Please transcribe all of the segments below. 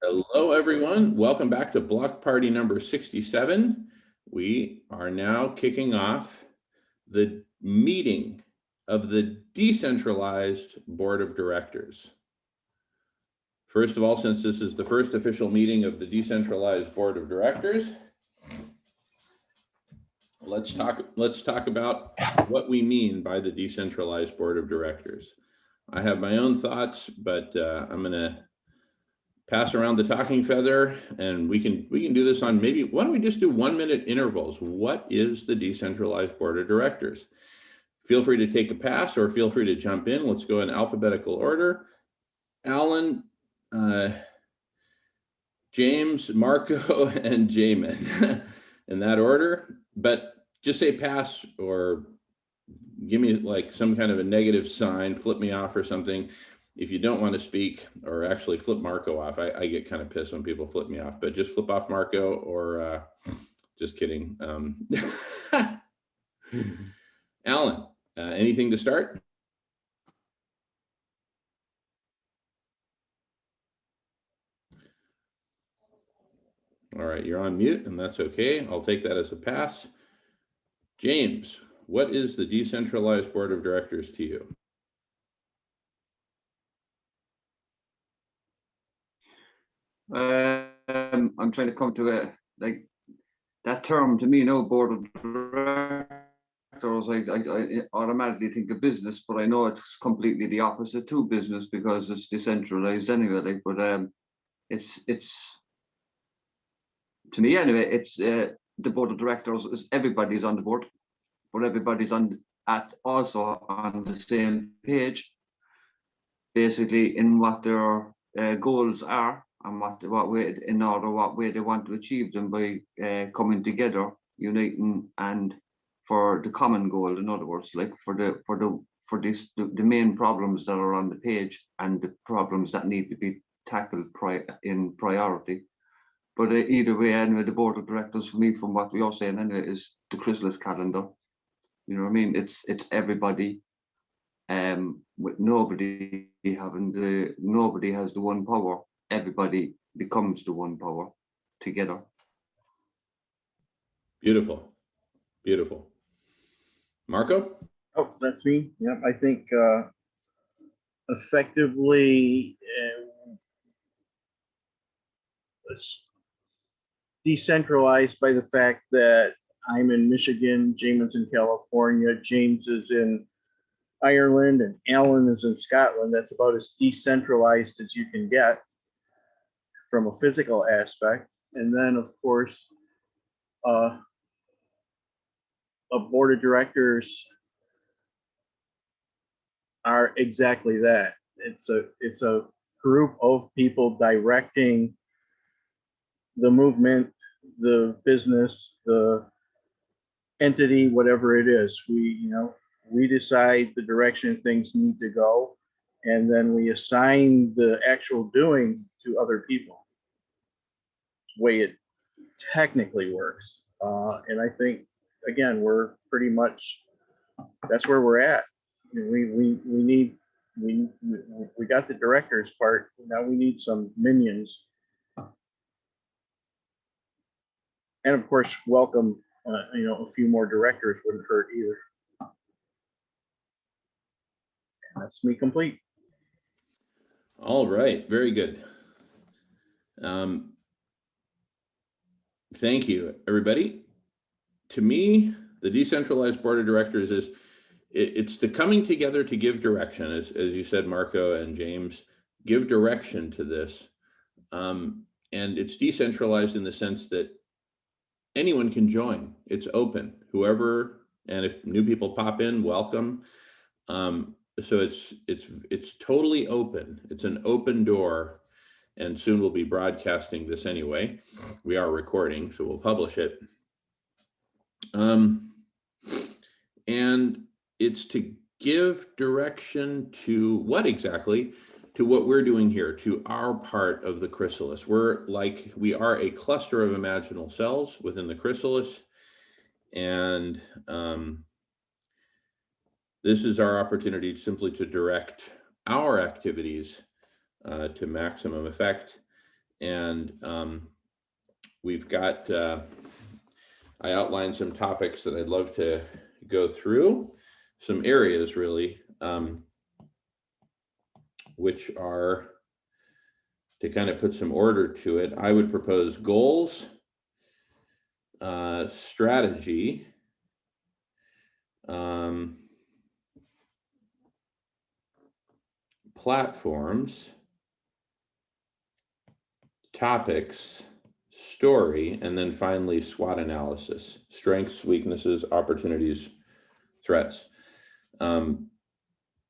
Hello, everyone. Welcome back to block party number 67. We are now kicking off the meeting of the decentralized board of directors. First of all, since this is the first official meeting of the decentralized board of directors, let's talk about what we mean by the decentralized board of directors. I have my own thoughts, but I'm going to pass around the talking feather, and we can do this on maybe, why don't we just do 1 minute intervals? What is the decentralized board of directors? Feel free to take a pass or feel free to jump in. Let's go in alphabetical order. Alan, James, Marco, and Jamin in that order, but just say pass or give me like some kind of a negative sign, flip me off or something. If you don't want to speak, or actually flip Marco off. I get kind of pissed when people flip me off, but just flip off Marco or just kidding. Alan, anything to start? All right, you're on mute, and that's okay. I'll take that as a pass. James, what is the decentralized board of directors to you? I'm trying to come to a like that term to me. No, board of directors. I automatically think of business, but I know it's completely the opposite to business because it's decentralized anyway. Like, but it's to me anyway. It's the board of directors is everybody's on the board, but everybody's also on the same page, basically in what their goals are and what way they want to achieve them by coming together, uniting, and for the common goal. In other words, like for the main problems that are on the page and the problems that need to be tackled in priority. But either way, anyway, the board of directors for me, from what we are saying anyway, is the chrysalis calendar. You know what I mean? It's everybody, with nobody has the one power. Everybody becomes the one power together. Beautiful, beautiful. Marco? Oh, that's me. Yep, I think effectively decentralized by the fact that I'm in Michigan, James in California, James is in Ireland, and Alan is in Scotland. That's about as decentralized as you can get from a physical aspect. And then, of course, a board of directors are exactly that. It's a group of people directing the movement, the business, the entity, whatever it is. We decide the direction things need to go, and then we assign the actual doing to other people. Way it technically works, and I think again we're pretty much that's where we're at. We got the directors part. Now we need some minions. And of course, welcome, a few more directors wouldn't hurt either. And that's me complete. All right, very good. Thank you, everybody. To me, the decentralized board of directors is it's the coming together to give direction, as you said, Marco and James, give direction to this. And it's decentralized in the sense that anyone can join. It's open, whoever, and if new people pop in, welcome. So it's totally open. It's an open door, and soon we'll be broadcasting this anyway. We are recording, so we'll publish it. And it's to give direction to what exactly? To what we're doing here, to our part of the chrysalis. We are a cluster of imaginal cells within the chrysalis, and this is our opportunity simply to direct our activities to maximum effect. And we've got, I outlined some topics that I'd love to go through, some areas really, which are, to kind of put some order to it, I would propose goals, strategy, platforms, topics, story, and then finally SWOT analysis, strengths, weaknesses, opportunities, threats.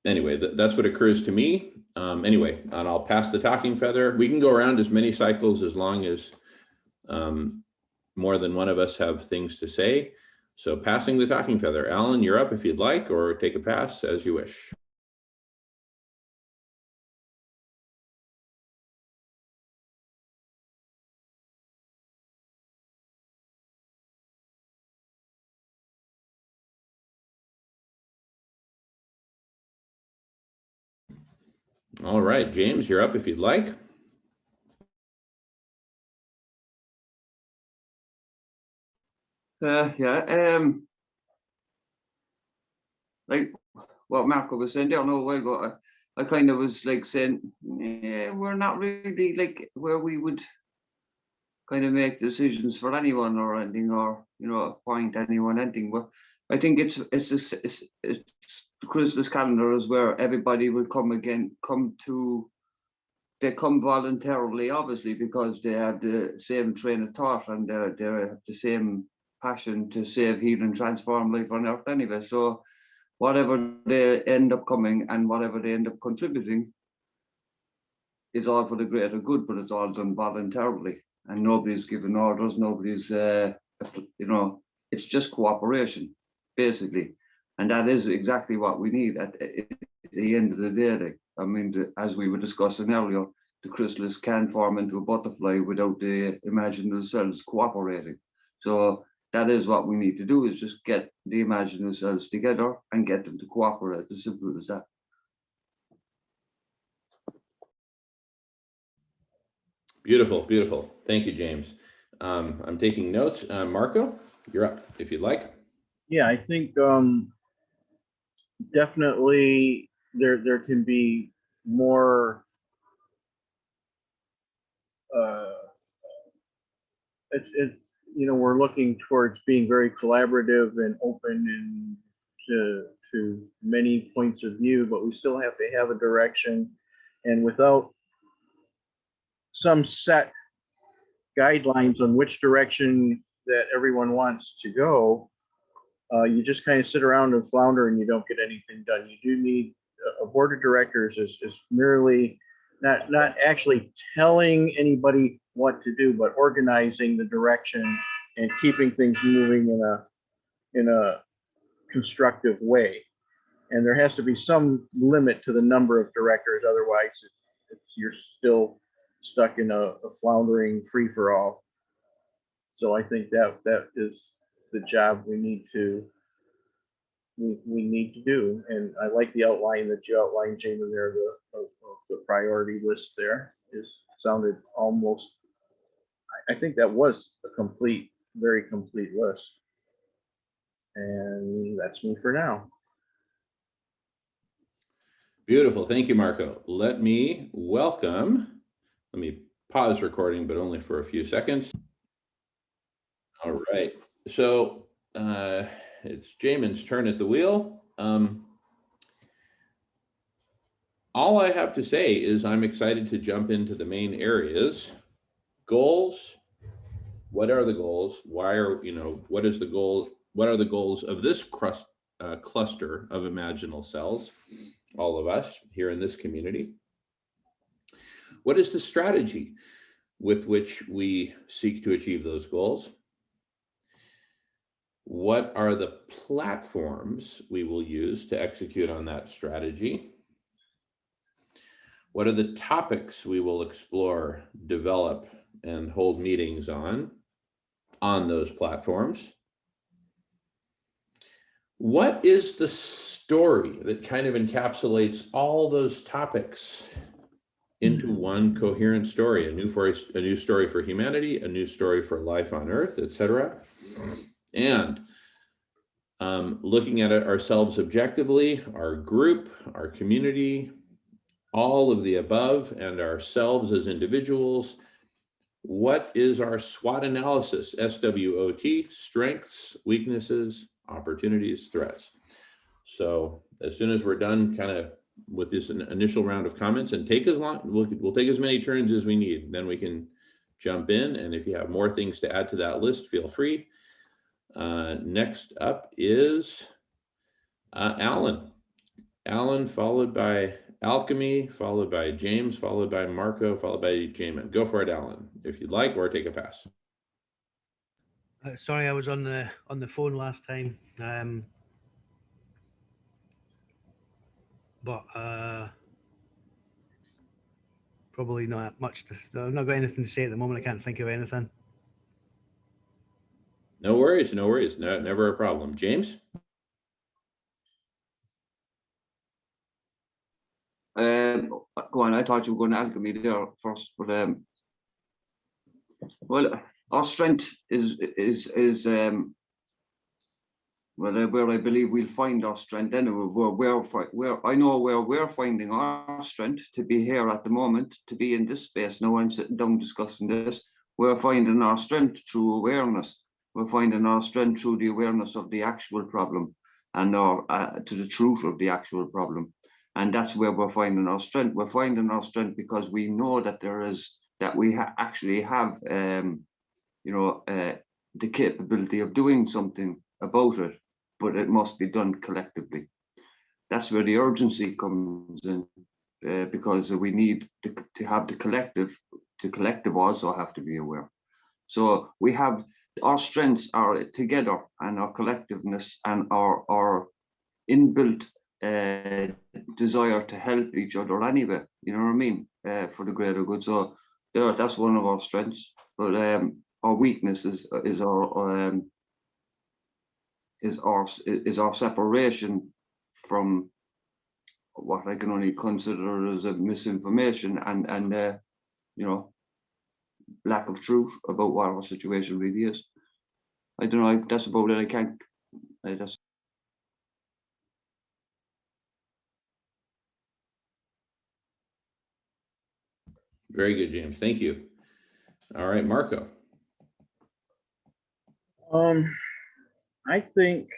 Anyway, that's what occurs to me. Anyway, and I'll pass the talking feather. We can go around as many cycles as long as more than one of us have things to say. So passing the talking feather. Alan, you're up if you'd like, or take a pass as you wish. All right, James, you're up if you'd like. Like what Marco was saying there a while ago, I kind of was like saying, yeah, we're not really like where we would kind of make decisions for anyone or anything, or appoint anyone anything. But I think it's the Christmas calendar is where everybody will they come voluntarily, obviously, because they have the same train of thought and they have the same passion to save, heal, and transform life on earth anyway. So whatever they end up coming and whatever they end up contributing is all for the greater good, but it's all done voluntarily, and nobody's given orders, nobody's, it's just cooperation, basically. And that is exactly what we need at the end of the day. I mean, as we were discussing earlier, the chrysalis can form into a butterfly without the imaginative cells cooperating. So that is what we need to do, is just get the imaginative cells together and get them to cooperate. As simple as that. Beautiful, beautiful. Thank you, James. I'm taking notes. Marco, you're up if you'd like. Yeah, I think definitely there can be more. It's we're looking towards being very collaborative and open and to many points of view, but we still have to have a direction, and without some set guidelines on which direction that everyone wants to go, you just kind of sit around and flounder and you don't get anything done. You do need a board of directors is merely not actually telling anybody what to do, but organizing the direction and keeping things moving in a constructive way. And there has to be some limit to the number of directors, otherwise you're still stuck in a floundering free-for-all. So I think that is the job we need to do. And I like the outline that you outlined, Jamie, there. The priority list there sounded almost, I think that was a very complete list. And that's me for now. Beautiful. Thank you, Marco. Let me pause recording, but only for a few seconds. All right. So it's Jamin's turn at the wheel. All I have to say is I'm excited to jump into the main areas. Goals. What are the goals? What is the goal? What are the goals of this cluster of imaginal cells? All of us here in this community. What is the strategy with which we seek to achieve those goals? What are the platforms we will use to execute on that strategy? What are the topics we will explore, develop, and hold meetings on those platforms? What is the story that kind of encapsulates all those topics into one coherent story, a new story for humanity, a new story for life on Earth, etc. And looking at it ourselves objectively, our group, our community, all of the above, and ourselves as individuals. What is our SWOT analysis? SWOT, strengths, weaknesses, opportunities, threats. So as soon as we're done kind of with this initial round of comments, and take as long, we'll take as many turns as we need, then we can jump in. And if you have more things to add to that list, feel free. Next up is Alan. Alan, followed by Alchemy, followed by James, followed by Marco, followed by Jamin. Go for it, Alan, if you'd like, or take a pass. Sorry, I was on the phone last time, but probably not much. I've not got anything to say at the moment. I can't think of anything. No worries, no worries. No, never a problem. James? Go on. I thought you were going to alchemy there first, but well, our strength is where I believe we'll find our strength. Anyway, where I know where we're finding our strength to be here at the moment, to be in this space. Now I'm sitting down discussing this. We're finding our strength through awareness. We're finding our strength through the awareness of the actual problem and to the truth of the actual problem. And that's where we're finding our strength. We're finding our strength because we know that we actually have, the capability of doing something about it, but it must be done collectively. That's where the urgency comes in, because we need to have the collective. The collective also have to be aware. So we have our strengths are together, and our collectiveness and our inbuilt desire to help each other anyway, you know what I mean, for the greater good. So that's one of our strengths, but our weakness is our separation from what I can only consider as a misinformation and lack of truth about what our situation really is. I don't know, that's about it. Very good, James. Thank you. All right, Marco. I think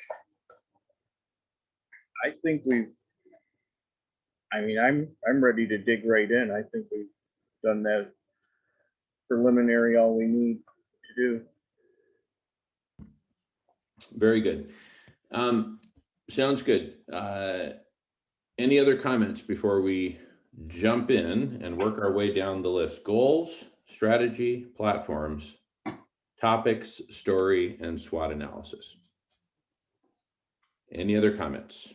I'm ready to dig right in. I think we've done that preliminary, all we need to do. Very good. Sounds good. Any other comments before we jump in and work our way down the list? Goals, strategy, platforms, topics, story, and SWOT analysis. Any other comments?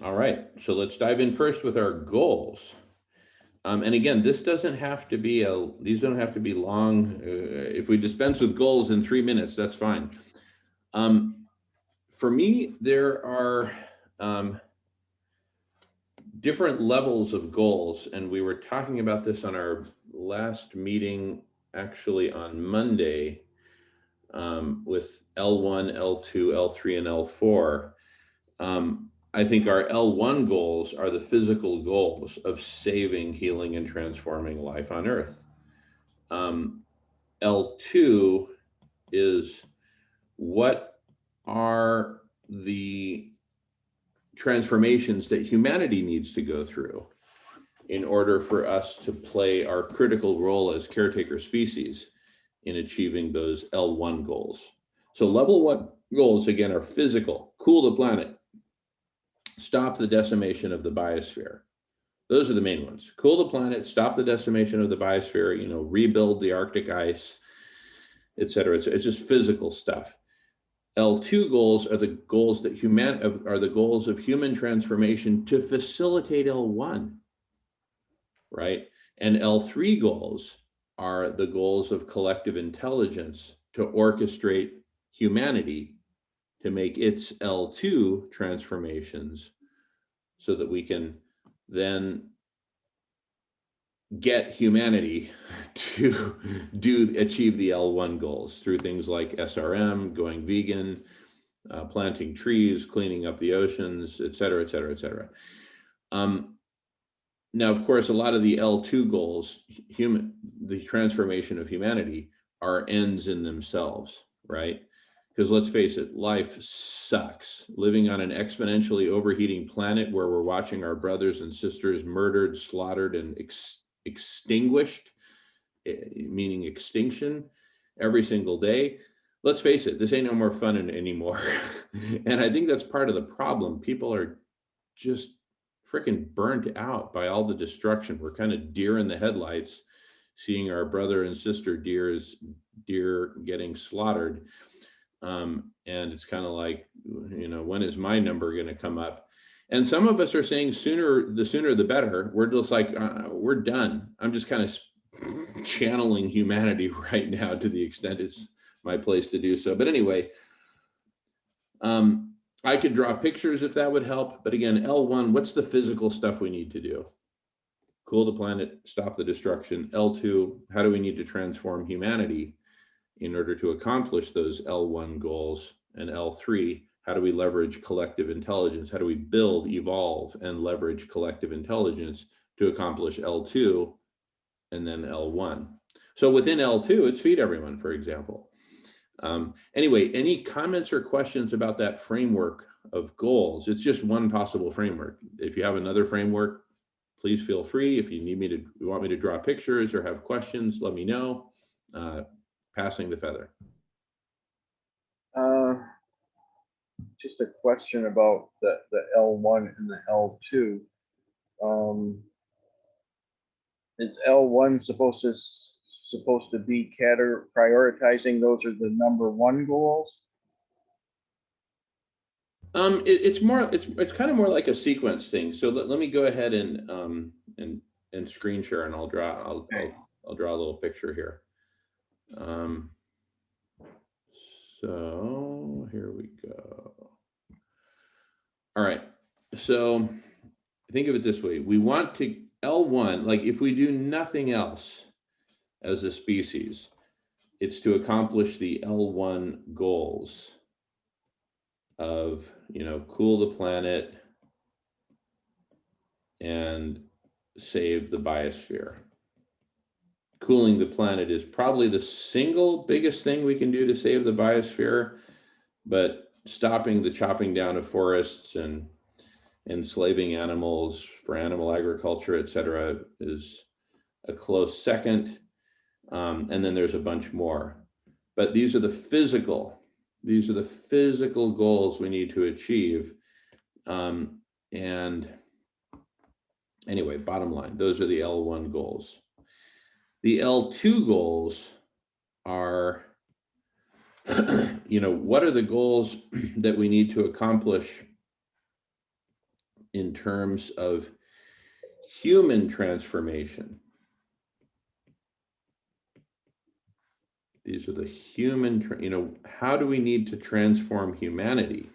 All right, so let's dive in first with our goals. And again, these don't have to be long. If we dispense with goals in 3 minutes, that's fine. For me, there are different levels of goals, and we were talking about this on our last meeting, actually on Monday, with L1, L2, L3, and L4. I think our L1 goals are the physical goals of saving, healing, and transforming life on Earth. L2 is what are the transformations that humanity needs to go through in order for us to play our critical role as caretaker species in achieving those L1 goals. So level 1 goals, again, are physical: cool the planet, stop the decimation of the biosphere. Those are the main ones. Cool the planet, stop the decimation of the biosphere, rebuild the Arctic ice, et cetera. It's just physical stuff. L2 goals are the goals of human transformation to facilitate L1, right? And L3 goals are the goals of collective intelligence to orchestrate humanity to make its L2 transformations so that we can then get humanity to achieve the L1 goals through things like SRM, going vegan, planting trees, cleaning up the oceans, et cetera, et cetera, et cetera. Now, of course, a lot of the L2 goals, the transformation of humanity, are ends in themselves, right? Because let's face it, life sucks. Living on an exponentially overheating planet where we're watching our brothers and sisters murdered, slaughtered, and extinguished, meaning extinction, every single day. Let's face it, this ain't no more fun anymore. And I think that's part of the problem. People are just freaking burnt out by all the destruction. We're kind of deer in the headlights, seeing our brother and sister deer getting slaughtered. And it's kind of like, when is my number going to come up? And some of us are saying the sooner the better. We're just like, we're done. I'm just kind of channeling humanity right now to the extent it's my place to do so. But anyway, I could draw pictures if that would help. But again, L1, what's the physical stuff we need to do? Cool the planet, stop the destruction. L2, how do we need to transform humanity in order to accomplish those L1 goals? And L3, how do we leverage collective intelligence? How do we build, evolve, and leverage collective intelligence to accomplish L2 and then L1? So within L2, it's feed everyone, for example. Anyway, any comments or questions about that framework of goals? It's just one possible framework. If you have another framework, please feel free. If you want me to draw pictures or have questions, let me know. Passing the feather. Just a question about the L1 and the L2. Is L1 supposed to be prioritizing those are the number one goals? It's kind of more like a sequence thing. So let me go ahead and screen share, and I'll draw a little picture here. So here we go. All right. So think of it this way. We want to L1, like if we do nothing else as a species, it's to accomplish the L1 goals of, cool the planet and save the biosphere. Cooling the planet is probably the single biggest thing we can do to save the biosphere, but stopping the chopping down of forests and enslaving animals for animal agriculture, et cetera, is a close second. And then there's a bunch more. But these are the physical goals we need to achieve. And anyway, bottom line, those are the L1 goals. The L2 goals are, what are the goals that we need to accomplish in terms of human transformation? These are the human, how do we need to transform humanity?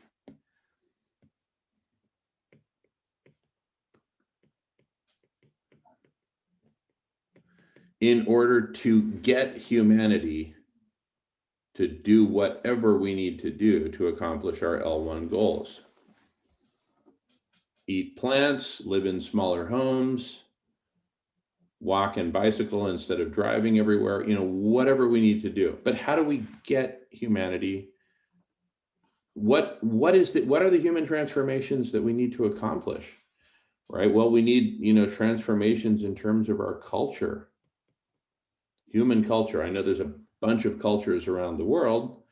In order to get humanity to do whatever we need to do to accomplish our L1 goals. Eat plants, live in smaller homes, walk and bicycle instead of driving everywhere, whatever we need to do. But how do we get humanity? What are the human transformations that we need to accomplish? Right? Well, we need, transformations in terms of our culture. Human culture. I know there's a bunch of cultures around the world,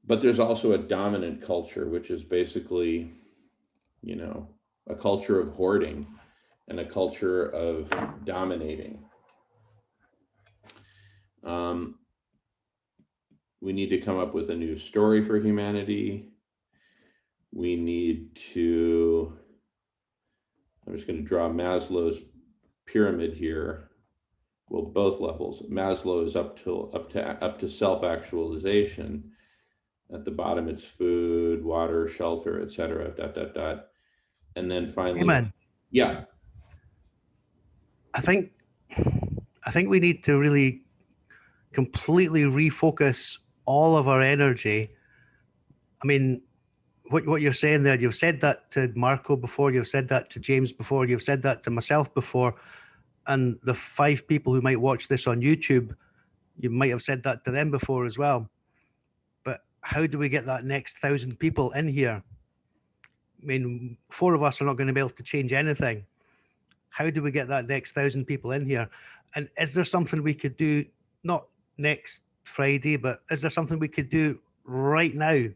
but there's also a dominant culture, which is basically, a culture of hoarding and a culture of dominating. We need to come up with a new story for humanity. We need to, I'm just going to draw Maslow's pyramid here. well, both levels. Maslow is up to self-actualization. At the bottom, it's food, water, shelter, etc. ... And then finally, Hey man, yeah, I think we need to really completely refocus all of our energy. I mean, what you're saying there, you've said that to Marco before, you've said that to James before, you've said that to myself before, and the 5 people who might watch this on YouTube, you might have said that to them before as well. But how do we get that next 1,000 people in here? I mean, 4 of us are not going to be able to change anything. How do we get that next 1,000 people in here? And is there something we could do, not next Friday, but is there something we could do right now?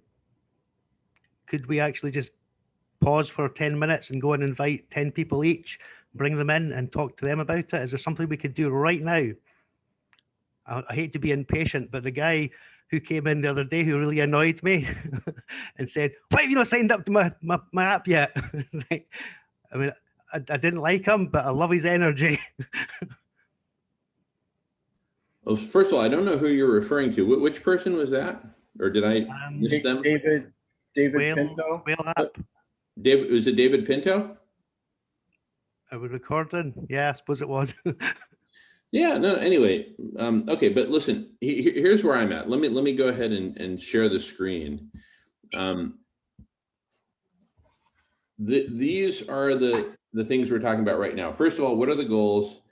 Could we actually just pause for 10 minutes and go and invite 10 people each, bring them in and talk to them about it? Is there something we could do right now? I hate to be impatient, but the guy who came in the other day who really annoyed me and said, "Why have you not signed up to my app yet?" Like, I mean, I didn't like him, but I love his energy. well, first of all, I don't know who you're referring to. Which person was that? Or did I miss them? David Whale Pinto. app. David, was it David Pinto? Are we recording? Yeah, I suppose it was. Yeah, no, anyway, okay, but listen, here's where I'm at. Let me go ahead and share the screen. These are the things we're talking about right now. First of all, what are the goals?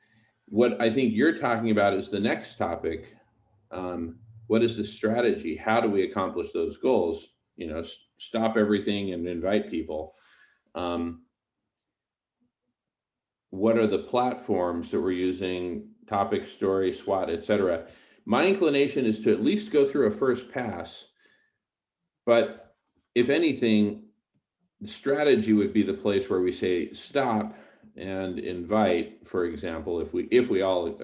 What I think you're talking about is the next topic. What is the strategy? How do we accomplish those goals? You know, stop everything and invite people. What are the platforms that we're using? Topic, story, SWOT, etc. My inclination is to at least go through a first pass, but if anything, the strategy would be the place where we say stop and invite, for example, if we all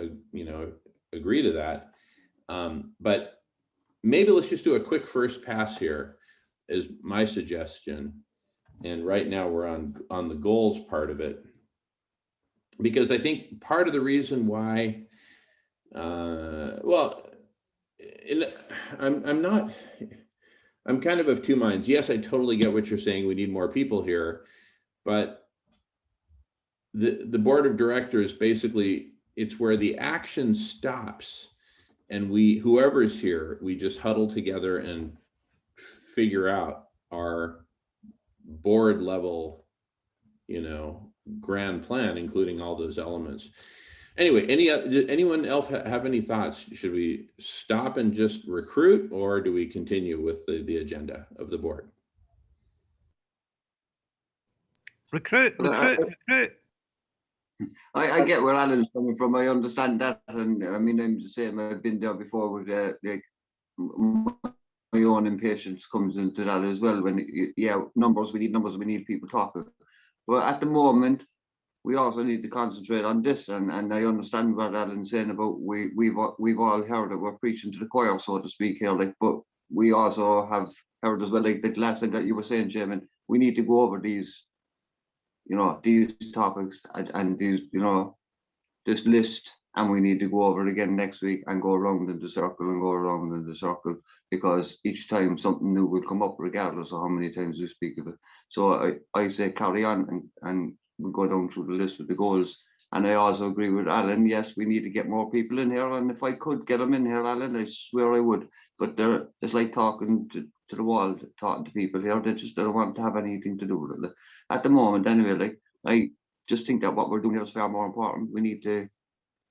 agree to that. But maybe let's just do a quick first pass here, is my suggestion. And right now we're on the goals part of it, because I think part of the reason why, I'm kind of two minds. Yes, I totally get what you're saying. We need more people here, but the board of directors, basically, it's where the action stops, and whoever's here, we just huddle together and figure out our board level, grand plan, including all those elements. Anyway, anyone else have any thoughts? Should we stop and just recruit, or do we continue with the agenda of the board? Recruit. I get where Alan's coming from. I understand that, and I mean, I'm the same. I've been there before with like my own impatience comes into that as well. When numbers, we need people talking. But at the moment, we also need to concentrate on this, and I understand what Alan's saying about we've all heard that we're preaching to the choir, so to speak here. Like, but we also have heard as well, like the last thing that you were saying, Chairman, we need to go over these topics and these, this list, and we need to go over it again next week and go around in the circle because each time something new will come up, regardless of how many times we speak of it. So I say carry on and we'll go down through the list with the goals. And I also agree with Alan. Yes, we need to get more people in here. And if I could get them in here, Alan, I swear I would. But they're just like talking to the wall, talking to people here. They just don't want to have anything to do with it. At the moment, anyway, like I just think that what we're doing here is far more important. We need to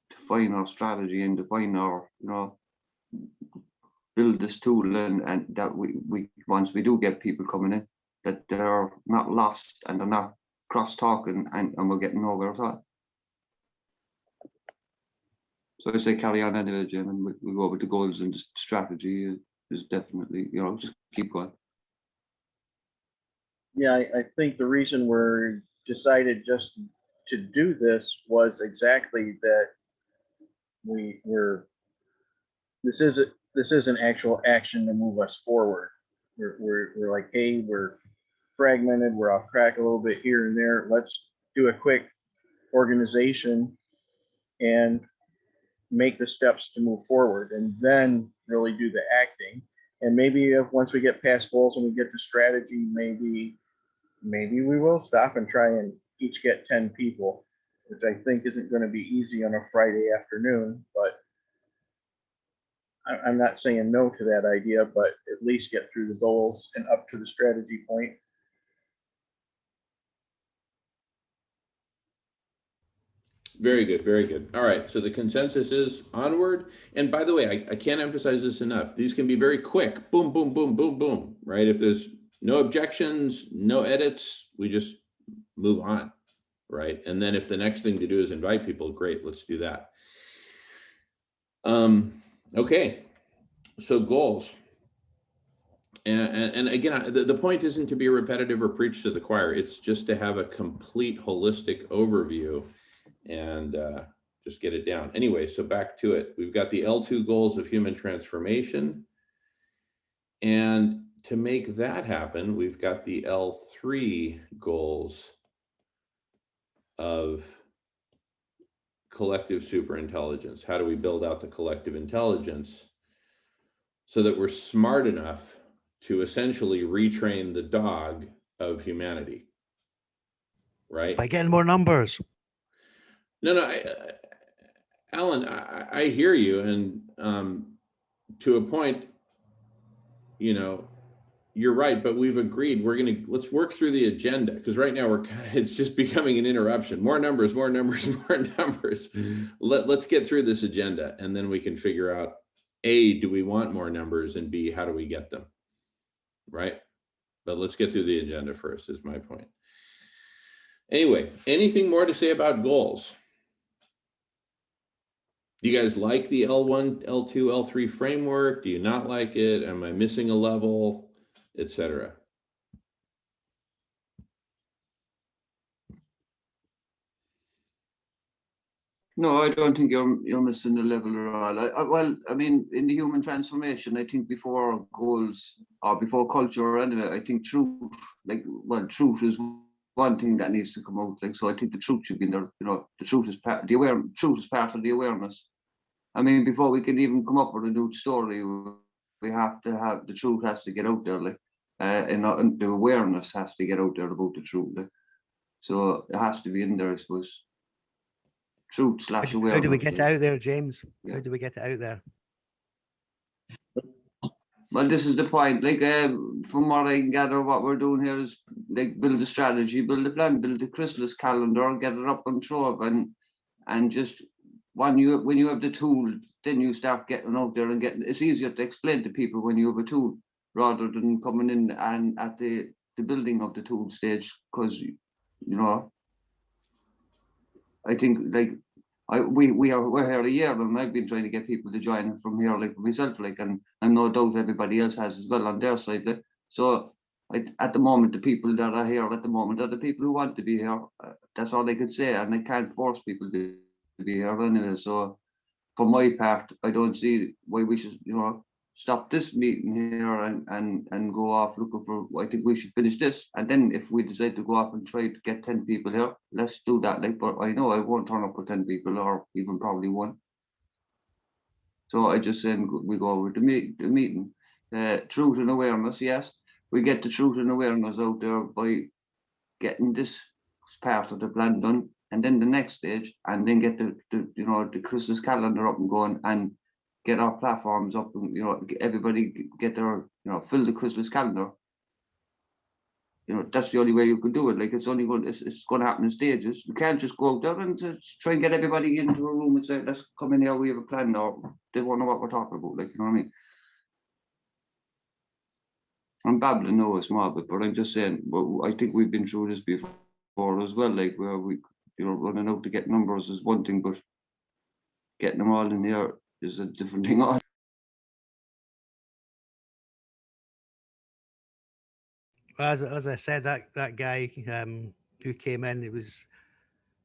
define our strategy and define our, build this tool and that we once we do get people coming in, that they're not lost and they're not cross talking and we're getting nowhere at all. So I say carry on anyway, Jim, and we go over the goals, and the strategy is definitely, just keep going. Yeah, I think the reason we're decided just to do this was exactly that this is an actual action to move us forward. We're like, hey, we're fragmented, we're off track a little bit here and there. Let's do a quick organization and make the steps to move forward and then really do the acting. And maybe if once we get past goals and we get to strategy, maybe we will stop and try and each get 10 people, which I think isn't going to be easy on a Friday afternoon, but I'm not saying no to that idea, but at least get through the goals and up to the strategy point. Very good, very good. All right, so the consensus is onward. And by the way, I can't emphasize this enough. These can be very quick. Boom, boom, boom, boom, boom, right? If there's no objections, no edits, we just move on, right? And then if the next thing to do is invite people, great, let's do that. Okay, so goals. And again, the point isn't to be repetitive or preach to the choir. It's just to have a complete holistic overview and just get it down. Anyway, so back to it. We've got the L2 goals of human transformation. And to make that happen, we've got the L3 goals of collective superintelligence. How do we build out the collective intelligence so that we're smart enough to essentially retrain the dog of humanity, right? By getting more numbers. No, Alan, I hear you, and to a point, you know, you're right. But we've agreed let's work through the agenda, because right now it's just becoming an interruption. More numbers, more numbers, more numbers. Let's get through this agenda, and then we can figure out A, do we want more numbers, and B, how do we get them, right? But let's get through the agenda first, is my point. Anyway, anything more to say about goals? Do you guys like the L1, L2, L3 framework? Do you not like it? Am I missing a level, etc.? No, I don't think you're missing the level at all. Well, I mean, in the human transformation, I think before goals or before culture, anyway, I think truth, truth is one thing that needs to come out. Like, so I think the truth should be in there. You know, the truth is part of the awareness. I mean, before we can even come up with a new story, we have to have the truth has to get out there, like, and the awareness has to get out there about the truth. Like. So it has to be in there, I suppose. Truth / awareness. How do we get it out there, James? Yeah. How do we get it out there? Well, this is the point. Like, from what I can gather, what we're doing here is like build a strategy, build a plan, build a chrysalis calendar, get it up on Trove, and just when you have the tool, then you start getting out there and getting. It's easier to explain to people when you have a tool rather than coming in and at the building of the tool stage, because you know. I think like we're here a year, and I've been trying to get people to join from here, like myself, like, and no doubt everybody else has as well on their side. Like, so at the moment, the people that are here at the moment are the people who want to be here. That's all I could say, and I can't force people to be here anyway. So for my part, I don't see why we should, stop this meeting here and go off looking for. I think we should finish this, and then if we decide to go off and try to get 10 people here, let's do that. Like, but I know I won't turn up with 10 people, or even probably one. So I just said we go over the meeting. Truth and awareness, yes, we get the truth and awareness out there by getting this part of the plan done, and then the next stage, and then get the Christmas calendar up and going, and get our platforms up, and everybody get their fill the Christmas calendar. That's the only way you could do it. Like, it's going to happen in stages. You can't just go out there and just try and get everybody into a room and say, let's come in here, we have a plan, or they won't know what we're talking about. Like, you know what I mean? I'm babbling now a small bit, but I'm just saying, well, I think we've been through this before as well, like where we running out to get numbers is one thing, but getting them all in here is a different thing. As I said, that guy who came in, it was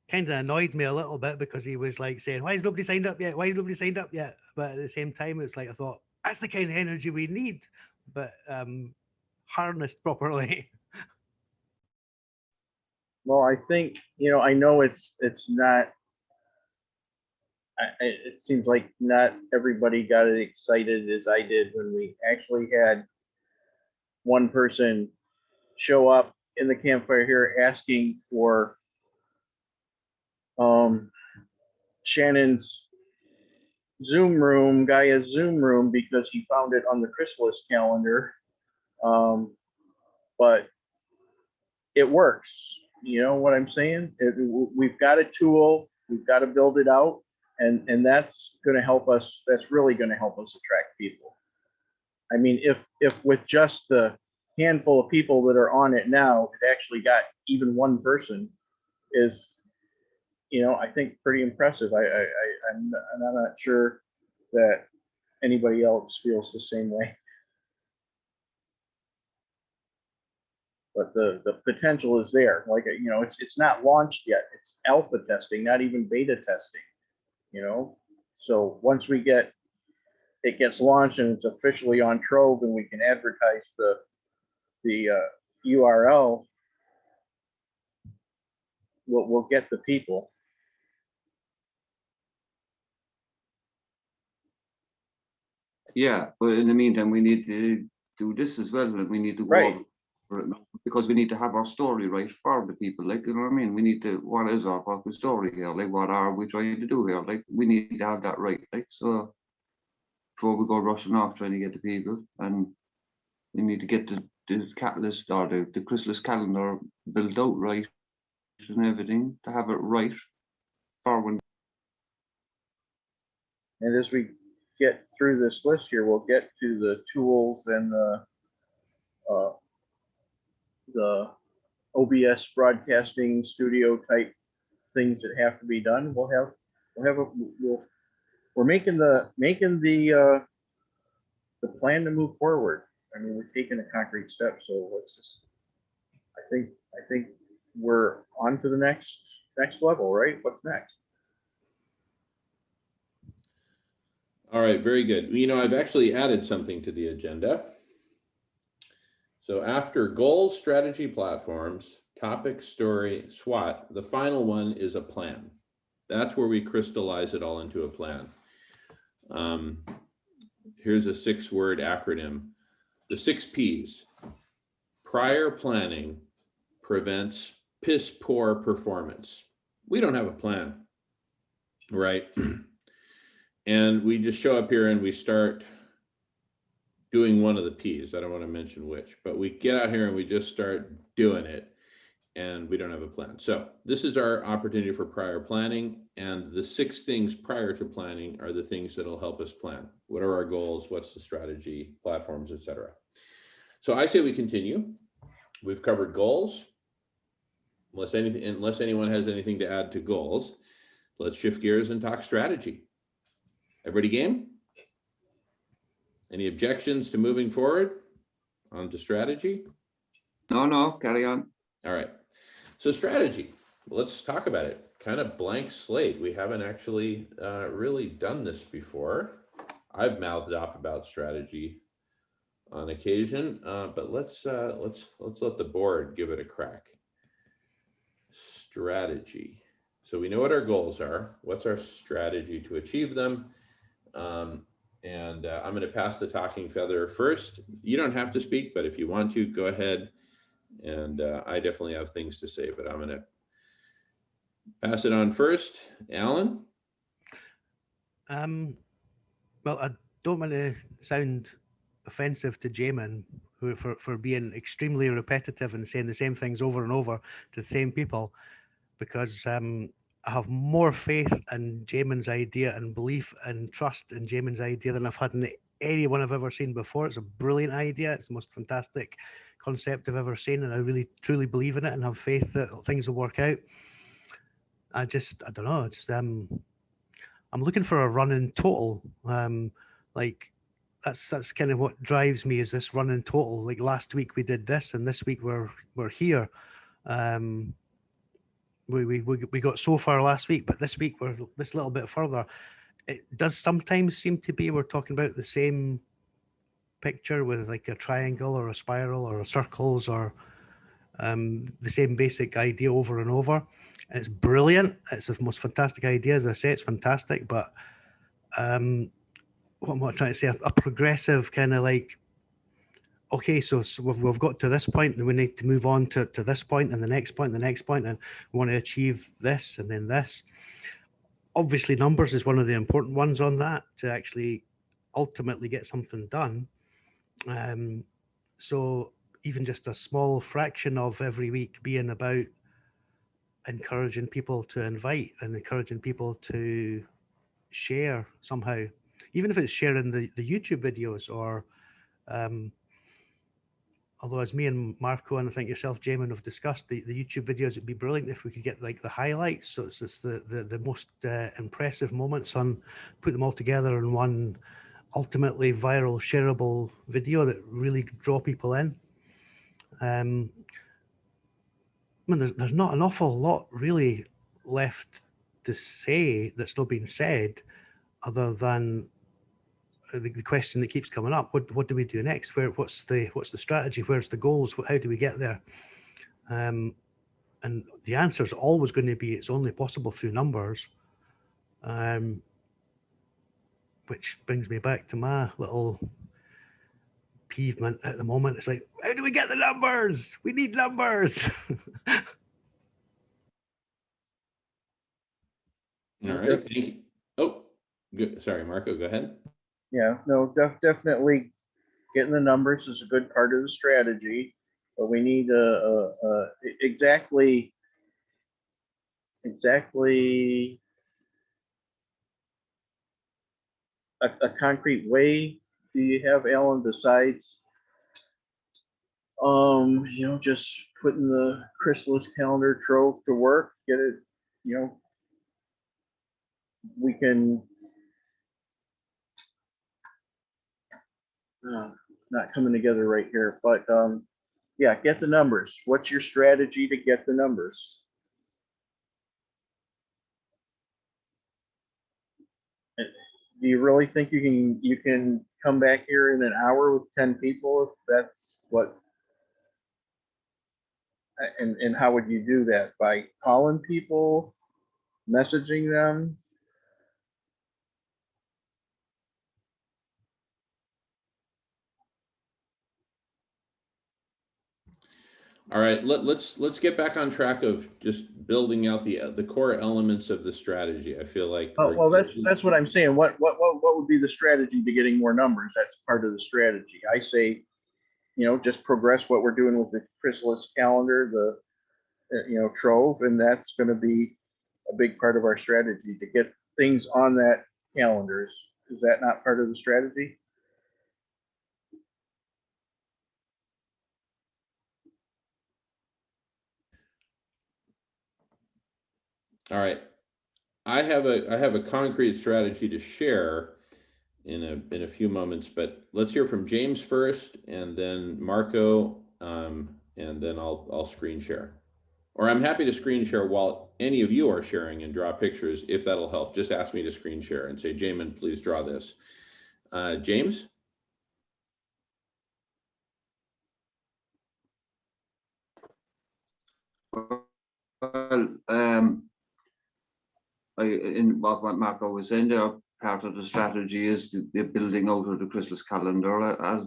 kind of annoyed me a little bit, because he was like saying, "Why is nobody signed up yet? Why is nobody signed up yet?" But at the same time, it's like I thought that's the kind of energy we need, but harnessed properly. Well, I think, I know it's not it seems like not everybody got as excited as I did when we actually had one person show up in the campfire here asking for Shannon's Zoom room, Gaia's Zoom room, because he found it on the Chrysalis calendar. But it works. You know what I'm saying? We've got a tool, we've got to build it out, and that's going to help us. That's really going to help us attract people. I mean, if with just the handful of people that are on it now, it actually got even one person, is, you know, I think pretty impressive. I'm not sure that anybody else feels the same way. But the potential is there. Like, you know, it's not launched yet. It's alpha testing, not even beta testing, you know? So once it gets launched and it's officially on Trove and we can advertise the URL, we'll get the people. Yeah, but in the meantime, we need to do this as well, and we need to go Right. over it now, because we need to have our story right for the people. Like, you know what I mean? We need to, what is our fucking story here? Like, what are we trying to do here? Like, we need to have that right. Like, so before we go rushing off trying to get the people, and we need to get the catalyst or the Chrysalis calendar built out right and everything to have it right for when. And as we get through this list here, we'll get to the tools and the OBS broadcasting studio type things that have to be done. We're making the plan to move forward. I mean, we're taking a concrete step. So let's just, I think we're on to the next level, right? What's next? All right, very good. You know, I've actually added something to the agenda. So after goals, strategy, platforms, topic, story, SWOT, the final one is a plan. That's where we crystallize it all into a plan. Here's a 6-word acronym. The 6 Ps. Prior planning prevents piss poor performance. We don't have a plan, right? And we just show up here and we start doing one of the P's. I don't want to mention which, but we get out here and we just start doing it and we don't have a plan. So this is our opportunity for prior planning, and the 6 things prior to planning are the things that'll help us plan. What are our goals? What's the strategy, platforms, etc. So I say we continue. We've covered goals. Unless anyone has anything to add to goals, let's shift gears and talk strategy. Everybody game? Any objections to moving forward onto strategy? No, carry on. All right. So strategy, let's talk about it. Kind of blank slate. We haven't actually really done this before. I've mouthed off about strategy on occasion, but let's let the board give it a crack. Strategy. So we know what our goals are. What's our strategy to achieve them? And I'm going to pass the talking feather first. You don't have to speak, but if you want to, go ahead. And I definitely have things to say, but I'm going to pass it on first. Alan? Well, I don't want to sound offensive to Jamin for being extremely repetitive and saying the same things over and over to the same people, because I have more faith in Jamin's idea and belief and trust in Jamin's idea than I've had in anyone I've ever seen before. It's a brilliant idea. It's the most fantastic concept I've ever seen, and I really truly believe in it and have faith that things will work out. I don't know. I'm looking for a running total. Like that's kind of what drives me, is this running total. Like last week we did this, and this week we're here. We got so far last week, but this week we're this little bit further. It does sometimes seem to be we're talking about the same picture with like a triangle or a spiral or circles, or the same basic idea over and over. And it's brilliant. It's the most fantastic idea. As I say, it's fantastic. But what am I trying to say? A progressive kind of like, okay, so we've got to this point and we need to move on to this point and the next point, and we want to achieve this and then this. Obviously, numbers is one of the important ones on that to actually ultimately get something done. So even just a small fraction of every week being about encouraging people to invite and encouraging people to share somehow, even if it's sharing the YouTube videos, or although as me and Marco and I think yourself, Jamin, have discussed, the YouTube videos, it'd be brilliant if we could get like the highlights. So it's just the most impressive moments on, put them all together in one ultimately viral shareable video that really draw people in. I mean, there's not an awful lot really left to say that's not been said, other than the question that keeps coming up: what do we do next? What's the strategy? Where's the goals? How do we get there? And the answer is always going to be it's only possible through numbers. Which brings me back to my little peevement at the moment. It's like, how do we get the numbers? We need numbers. All right, thank you. Oh, good. Sorry, Marco, go ahead. Yeah, no, definitely getting the numbers is a good part of the strategy, but we need exactly a concrete way do you have, Alan, besides just putting the Chrysalis calendar trove to work, get it, we can not coming together right here, but yeah, get the numbers. What's your strategy to get the numbers? Do you really think you can come back here in an hour with 10 people if that's what? And how would you do that? By calling people, messaging them? All right, let's get back on track of just building out the core elements of the strategy. I feel like. Oh, well, that's what I'm saying. What would be the strategy to getting more numbers? That's part of the strategy. I say, just progress what we're doing with the Chrysalis calendar, the trove, and that's going to be a big part of our strategy to get things on that calendar. Is that not part of the strategy? All right, I have a concrete strategy to share in a few moments, but let's hear from James first, and then Marco, and then I'll screen share, or I'm happy to screen share while any of you are sharing and draw pictures if that'll help. Just ask me to screen share and say, Jamin, please draw this. James. Well, in what Marco was saying there, part of the strategy is the building out of the Chrysalis calendar as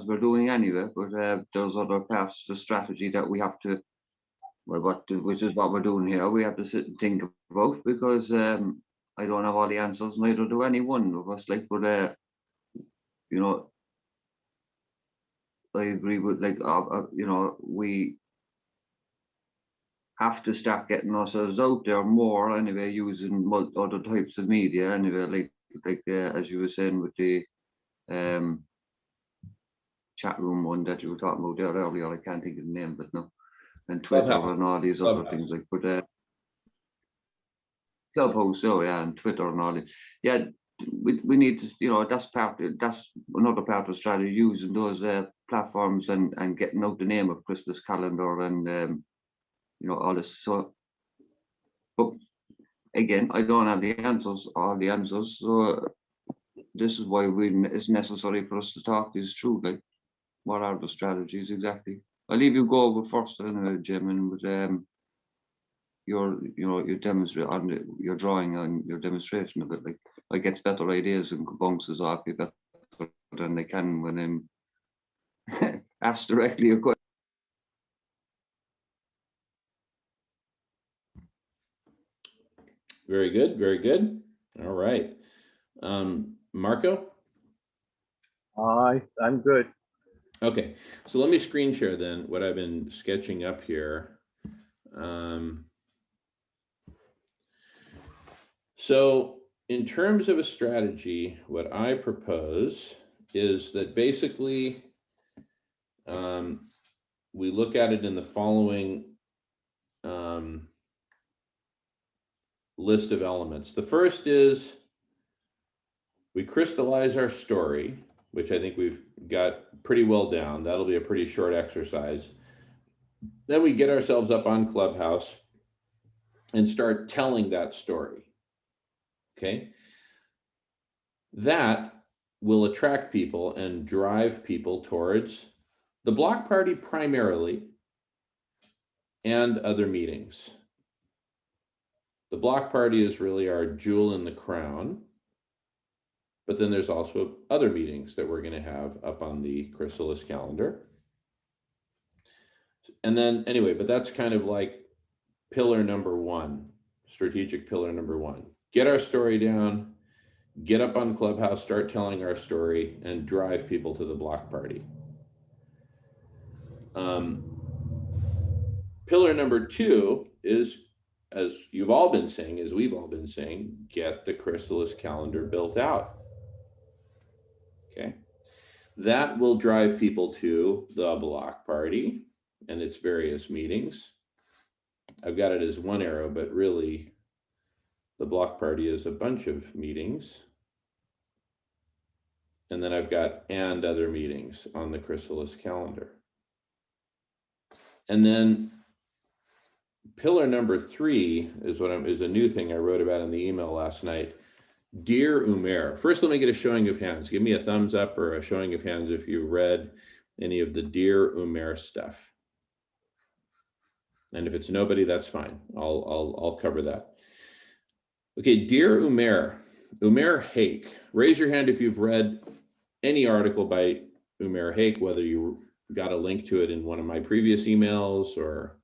we're doing anyway. But there's other parts of the strategy that we have to, which is what we're doing here. We have to sit and think about, because I don't have all the answers, neither do any one of us. But I agree with we have to start getting ourselves out there more anyway, using other types of media anyway, as you were saying with the chat room one that you were talking about there earlier. I can't think of the name, but no, and Twitter and all these other things Clubhouse, and Twitter and all that. Yeah, we need to, that's another part of the strategy, using those platforms and getting out the name of Chrysalis calendar and all this. So, but again, I don't have all the answers. So this is why it's necessary for us to talk this through. What are the strategies exactly? I'll leave you go with first, Jim, and with your demonstrate on your drawing on your demonstration of it. Like, I get better ideas and bounces off you better than they can when I'm asked directly a question. Very good, very good. All right. Marco? I'm good. Okay, so let me screen share then what I've been sketching up here. So in terms of a strategy, what I propose is that basically we look at it in the following list of elements. The first is we crystallize our story, which I think we've got pretty well down. That'll be a pretty short exercise. Then we get ourselves up on Clubhouse and start telling that story. Okay. That will attract people and drive people towards the block party primarily and other meetings. The block party is really our jewel in the crown. But then there's also other meetings that we're going to have up on the Chrysalis calendar. And then anyway, but that's kind of like pillar number one, strategic pillar number one. Get our story down, get up on Clubhouse, start telling our story, and drive people to the block party. Pillar number two is, as you've all been saying, as we've all been saying, get the Chrysalis calendar built out. Okay, that will drive people to the block party and its various meetings. I've got it as one arrow, but really the block party is a bunch of meetings. And then I've got and other meetings on the Chrysalis calendar. And then pillar number three is is a new thing I wrote about in the email last night. Dear Umair, first let me get a showing of hands. Give me a thumbs up or a showing of hands if you read any of the Dear Umair stuff. And if it's nobody, that's fine. I'll cover that. Okay, Dear Umair, Umair Haque. Raise your hand if you've read any article by Umair Haque, whether you got a link to it in one of my previous emails or.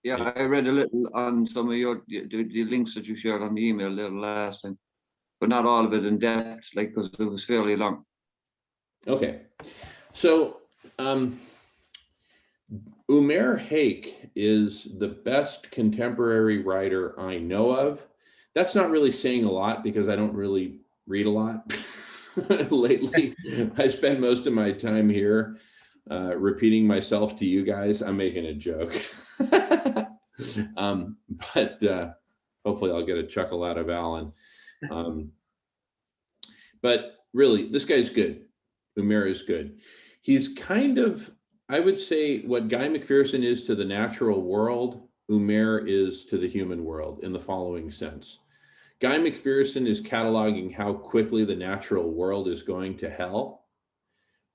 Yeah, I read a little on some of the links that you shared on the email a little last time, but not all of it in depth, like, because it was fairly long. Okay, so Umair Haque is the best contemporary writer I know of. That's not really saying a lot because I don't really read a lot lately. I spend most of my time here repeating myself to you guys. I'm making a joke. But hopefully I'll get a chuckle out of Alan. But really, this guy's good. Umair is good. He's kind of, I would say, what Guy McPherson is to the natural world, Umair is to the human world in the following sense. Guy McPherson is cataloging how quickly the natural world is going to hell.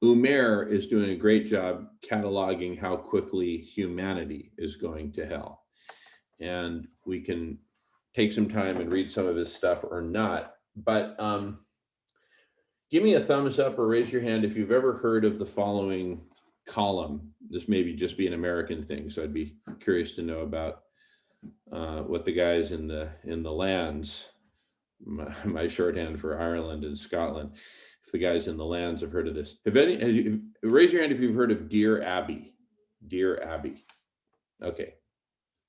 Umair is doing a great job cataloging how quickly humanity is going to hell. And we can take some time and read some of his stuff or not. But give me a thumbs up or raise your hand if you've ever heard of the following column. This may just be an American thing, so I'd be curious to know about what the guys in the lands, my shorthand for Ireland and Scotland, if the guys in the lands have heard of this. Raise your hand if you've heard of Dear Abby. Dear Abby. Okay.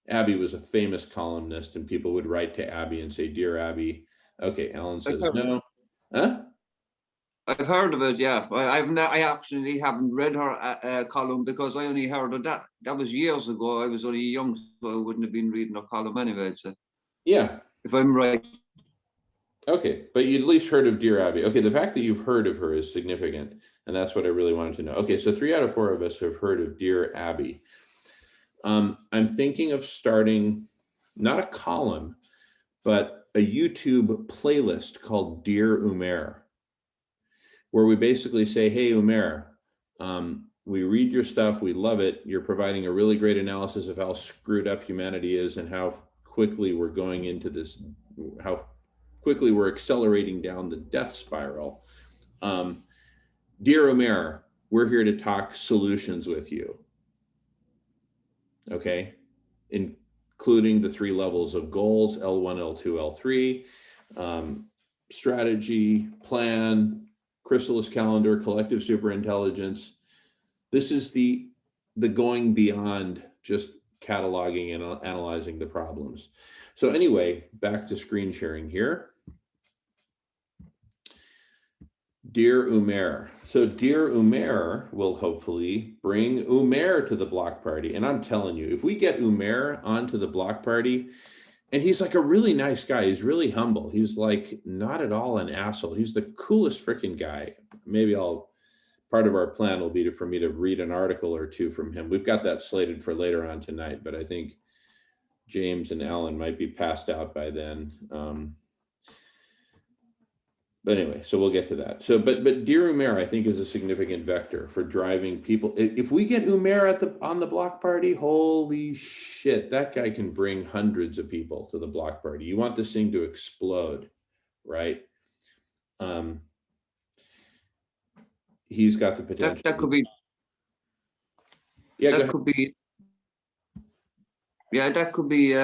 Abby was a famous columnist, and people would write to Abby and say, Dear Abby. Okay, Alan says no. Huh? I've heard of it, yeah. I actually haven't read her column because I only heard of that. That was years ago. I was only young, so I wouldn't have been reading her column anyway. So. Yeah. If I'm right. Okay, but you at least heard of Dear Abby. Okay, the fact that you've heard of her is significant, and that's what I really wanted to know. Okay, so 3 out of 4 of us have heard of Dear Abby. I'm thinking of starting, not a column, but a YouTube playlist called Dear Umair, where we basically say, hey, Umair, We read your stuff. We love it. You're providing a really great analysis of how screwed up humanity is and how quickly we're going into this, how quickly we're accelerating down the death spiral. Dear Umair, we're here to talk solutions with you. Okay, including the 3 levels of goals, L1, L2, L3, strategy, plan, Chrysalis calendar, collective superintelligence. This is the going beyond just cataloging and analyzing the problems. So anyway, back to screen sharing here. Dear Umair. So Dear Umair will hopefully bring Umair to the block party. And I'm telling you, if we get Umair onto the block party, and he's like a really nice guy, he's really humble. He's like not at all an asshole. He's the coolest freaking guy. Maybe part of our plan will be for me to read an article or 2 from him. We've got that slated for later on tonight, but I think James and Alan might be passed out by then. But anyway, so we'll get to that. So, but Dear Umair, I think, is a significant vector for driving people. If we get Umair on the block party, holy shit, that guy can bring hundreds of people to the block party. You want this thing to explode, right? He's got the potential. That could be. Yeah, go That ahead. could be. Yeah, that could be.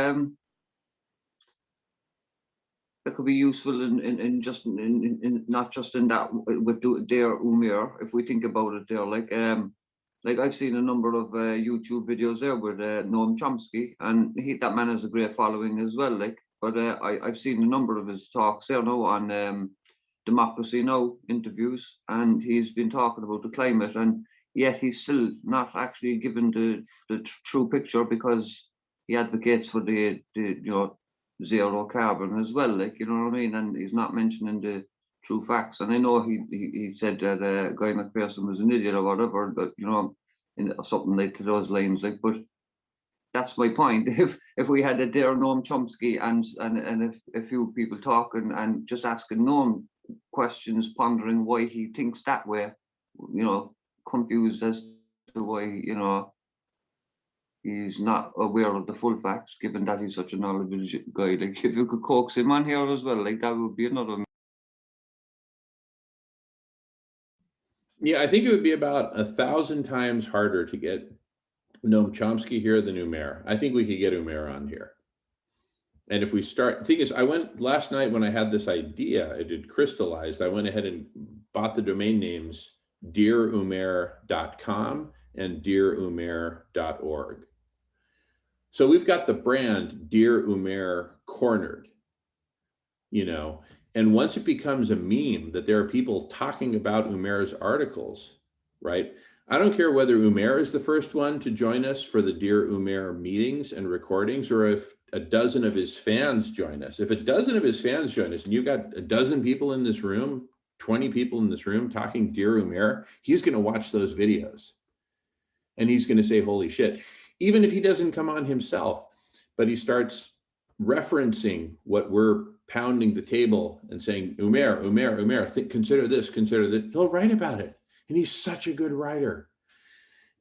That could be useful in just in not just in that with Dear Umair, if we think about it there, like I've seen a number of YouTube videos there with Noam Chomsky, and that man has a great following as well, like, but I've seen a number of his talks there now on Democracy Now! Interviews, and he's been talking about the climate, and yet he's still not actually given the true picture, because he advocates for the zero carbon as well, like, you know what I mean, and he's not mentioning the true facts. And I know he said that Guy McPherson was an idiot or whatever, but in something like to those lines, like, but that's my point. If we had a Dear Noam Chomsky and if a few people talking and just asking Noam questions, pondering why he thinks that way, confused as to why he's not aware of the full facts, given that he's such a knowledgeable guy. Like, if you could coax him on here as well, like, that would be another. Yeah, I think it would be about 1,000 times harder to get Noam Chomsky here than Umair. I think we could get Umair on here. And if we start, the thing is, I went last night when I had this idea, it had crystallized, I went ahead and bought the domain names dearumair.com and dearumair.org. So we've got the brand Dear Umair cornered, and once it becomes a meme that there are people talking about Umair's articles, right? I don't care whether Umair is the first one to join us for the Dear Umair meetings and recordings, or if a dozen of his fans join us. If a dozen of his fans join us and you've got a dozen people in this room, 20 people in this room talking Dear Umair, he's going to watch those videos and he's going to say, holy shit. Even if he doesn't come on himself, but he starts referencing what we're pounding the table and saying, Umair, consider this, consider that. He'll write about it. And he's such a good writer.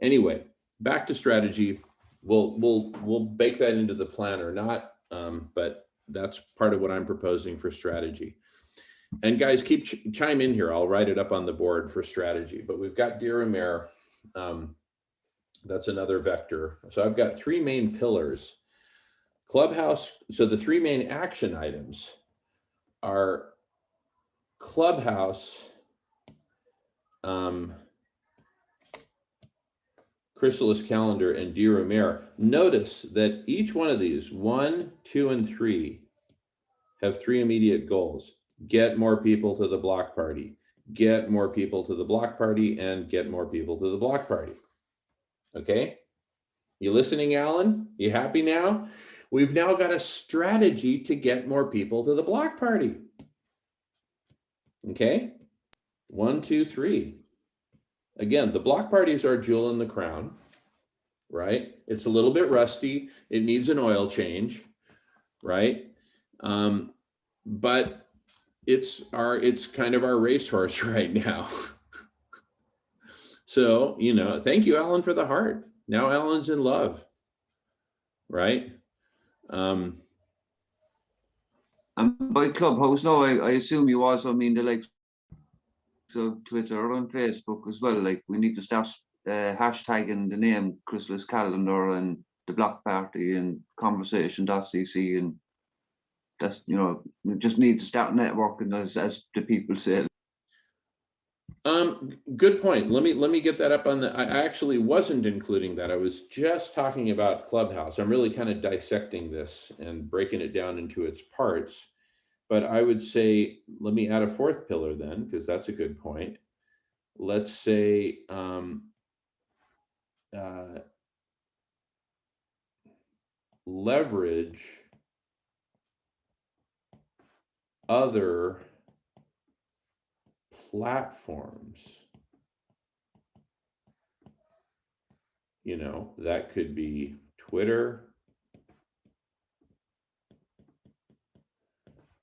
Anyway, back to strategy. We'll bake that into the plan or not, but that's part of what I'm proposing for strategy. And guys, chime in here. I'll write it up on the board for strategy. But we've got Dear Umair. That's another vector. So I've got 3 main pillars. Clubhouse. So the 3 main action items are Clubhouse, Chrysalis calendar, and Dear Umair. Notice that each one of these, 1, 2, and 3, have 3 immediate goals. Get more people to the block party, get more people to the block party, and get more people to the block party. Okay, you listening, Alan? You happy now? We've now got a strategy to get more people to the block party. Okay, 1, 2, 3. Again, the block parties are jewel in the crown, right? It's a little bit rusty. It needs an oil change, right? But it's kind of our racehorse right now. So, thank you, Alan, for the heart. Now Alan's in love, right? And by Clubhouse, no, I assume you also mean the likes of Twitter and Facebook as well. Like, we need to start hashtagging the name Chrysalis Calendar and the Block Party and conversation.cc, and that's, we just need to start networking, as the people say. Good point. Let me get that up on I actually wasn't including that. I was just talking about Clubhouse. I'm really kind of dissecting this and breaking it down into its parts. But I would say, let me add a fourth pillar then, because that's a good point. Let's say leverage other platforms. That could be Twitter,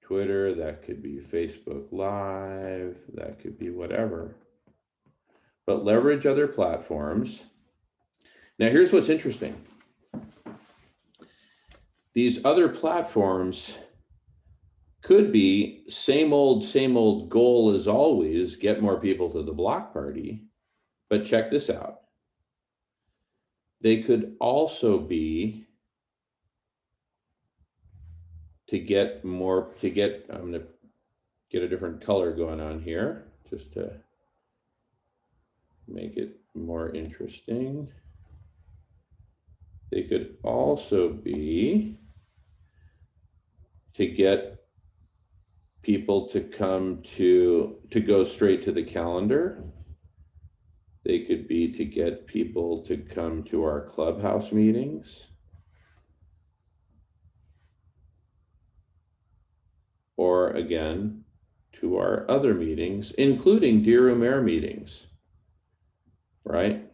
that could be Facebook Live, that could be whatever. But leverage other platforms. Now, here's what's interesting. These other platforms could be same old goal as always, get more people to the block party. But check this out. They could also be I'm going to get a different color going on here just to make it more interesting. They could also be to get people to come to go straight to the calendar. They could be to get people to come to our Clubhouse meetings. Or again, to our other meetings, including Dear Umair meetings, right?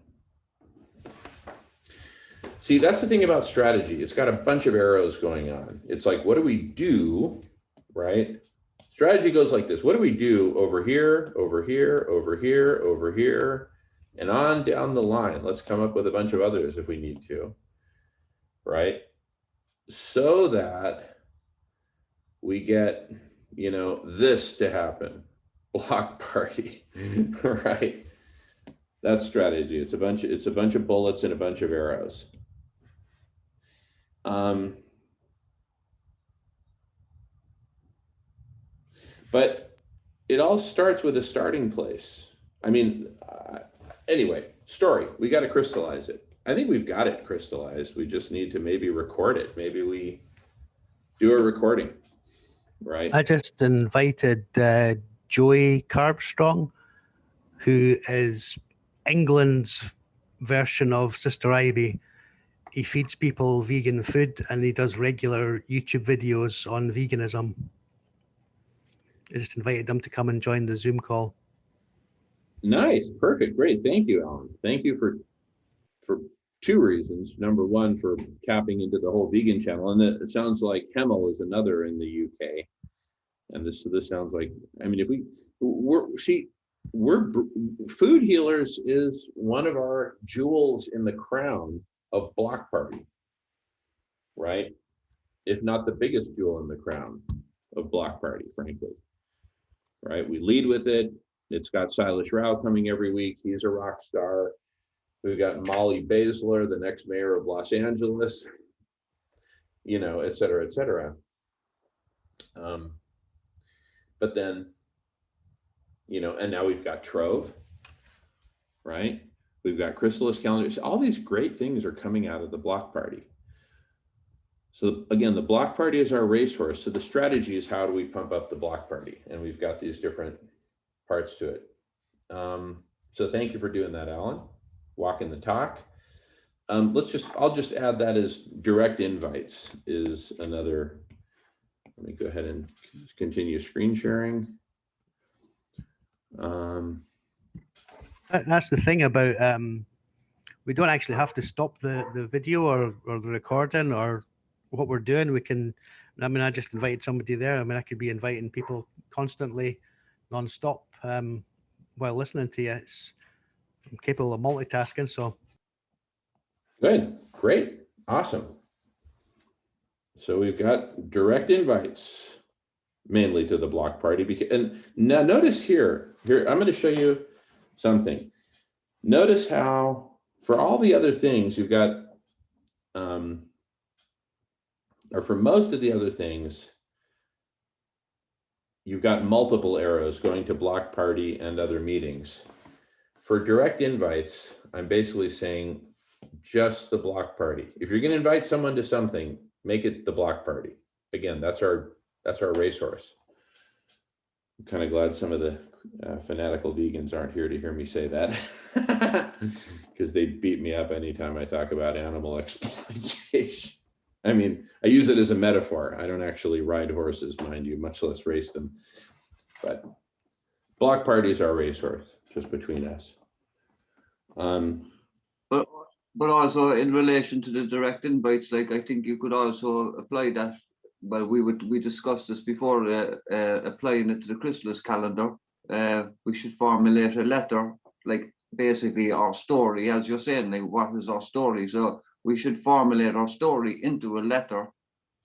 See, that's the thing about strategy. It's got a bunch of arrows going on. It's like, what do we do, right? Strategy goes like this. What do we do over here, over here, over here, over here, and on down the line? Let's come up with a bunch of others if we need to, right? So that we get, this to happen, block party, right? That's strategy. It's a bunch of bullets and a bunch of arrows. But it all starts with a starting place. Anyway, story, we got to crystallize it. I think we've got it crystallized. We just need to maybe record it. Maybe we do a recording, right? I just invited Joey Carbstrong, who is England's version of Sister Ivy. He feeds people vegan food and he does regular YouTube videos on veganism. I just invited them to come and join the Zoom call. Nice, perfect, great. Thank you, Alan. Thank you for two reasons. Number one, for tapping into the whole vegan channel, and it sounds like Hemel is another in the UK. And this sounds like, if we're Food Healers is one of our jewels in the crown of Block Party, right? If not the biggest jewel in the crown of Block Party, frankly, right? We lead with it. It's got Silas Rao coming every week. He's a rock star. We've got Molly Baszler, the next mayor of Los Angeles, et cetera, et cetera. But then, and now we've got Trove, right? We've got Chrysalis calendars. All these great things are coming out of the Block Party. So again, the Block Party is our racehorse. So the strategy is, how do we pump up the Block Party? And we've got these different parts to it. So thank you for doing that, Alan. Walking the talk. I'll just add that as direct invites is another. Let me go ahead and continue screen sharing. That's the thing about, we don't actually have to stop the video or the recording or what we're doing. We can, I just invited somebody there. I could be inviting people constantly, non-stop, while listening to you. It's I'm capable of multitasking, so Good, great, awesome. So we've got direct invites, mainly to the block party. And now notice here, I'm going to show you something. Notice how for all the other things you've got, or for most of the other things, you've got multiple arrows going to block party and other meetings. For direct invites, I'm basically saying just the block party. If you're going to invite someone to something, make it the block party. Again, that's our racehorse. I'm kind of glad some of the fanatical vegans aren't here to hear me say that, because they beat me up anytime I talk about animal exploitation. I mean, I use it as a metaphor. I don't actually ride horses, mind you, much less race them. But block parties are racehorse, just between us. But also in relation to the direct invites, like I think you could also apply that. Well, we discussed this before, applying it to the Chrysalis calendar. We should formulate a letter, like basically our story, as you're saying, like what is our story? So we should formulate our story into a letter,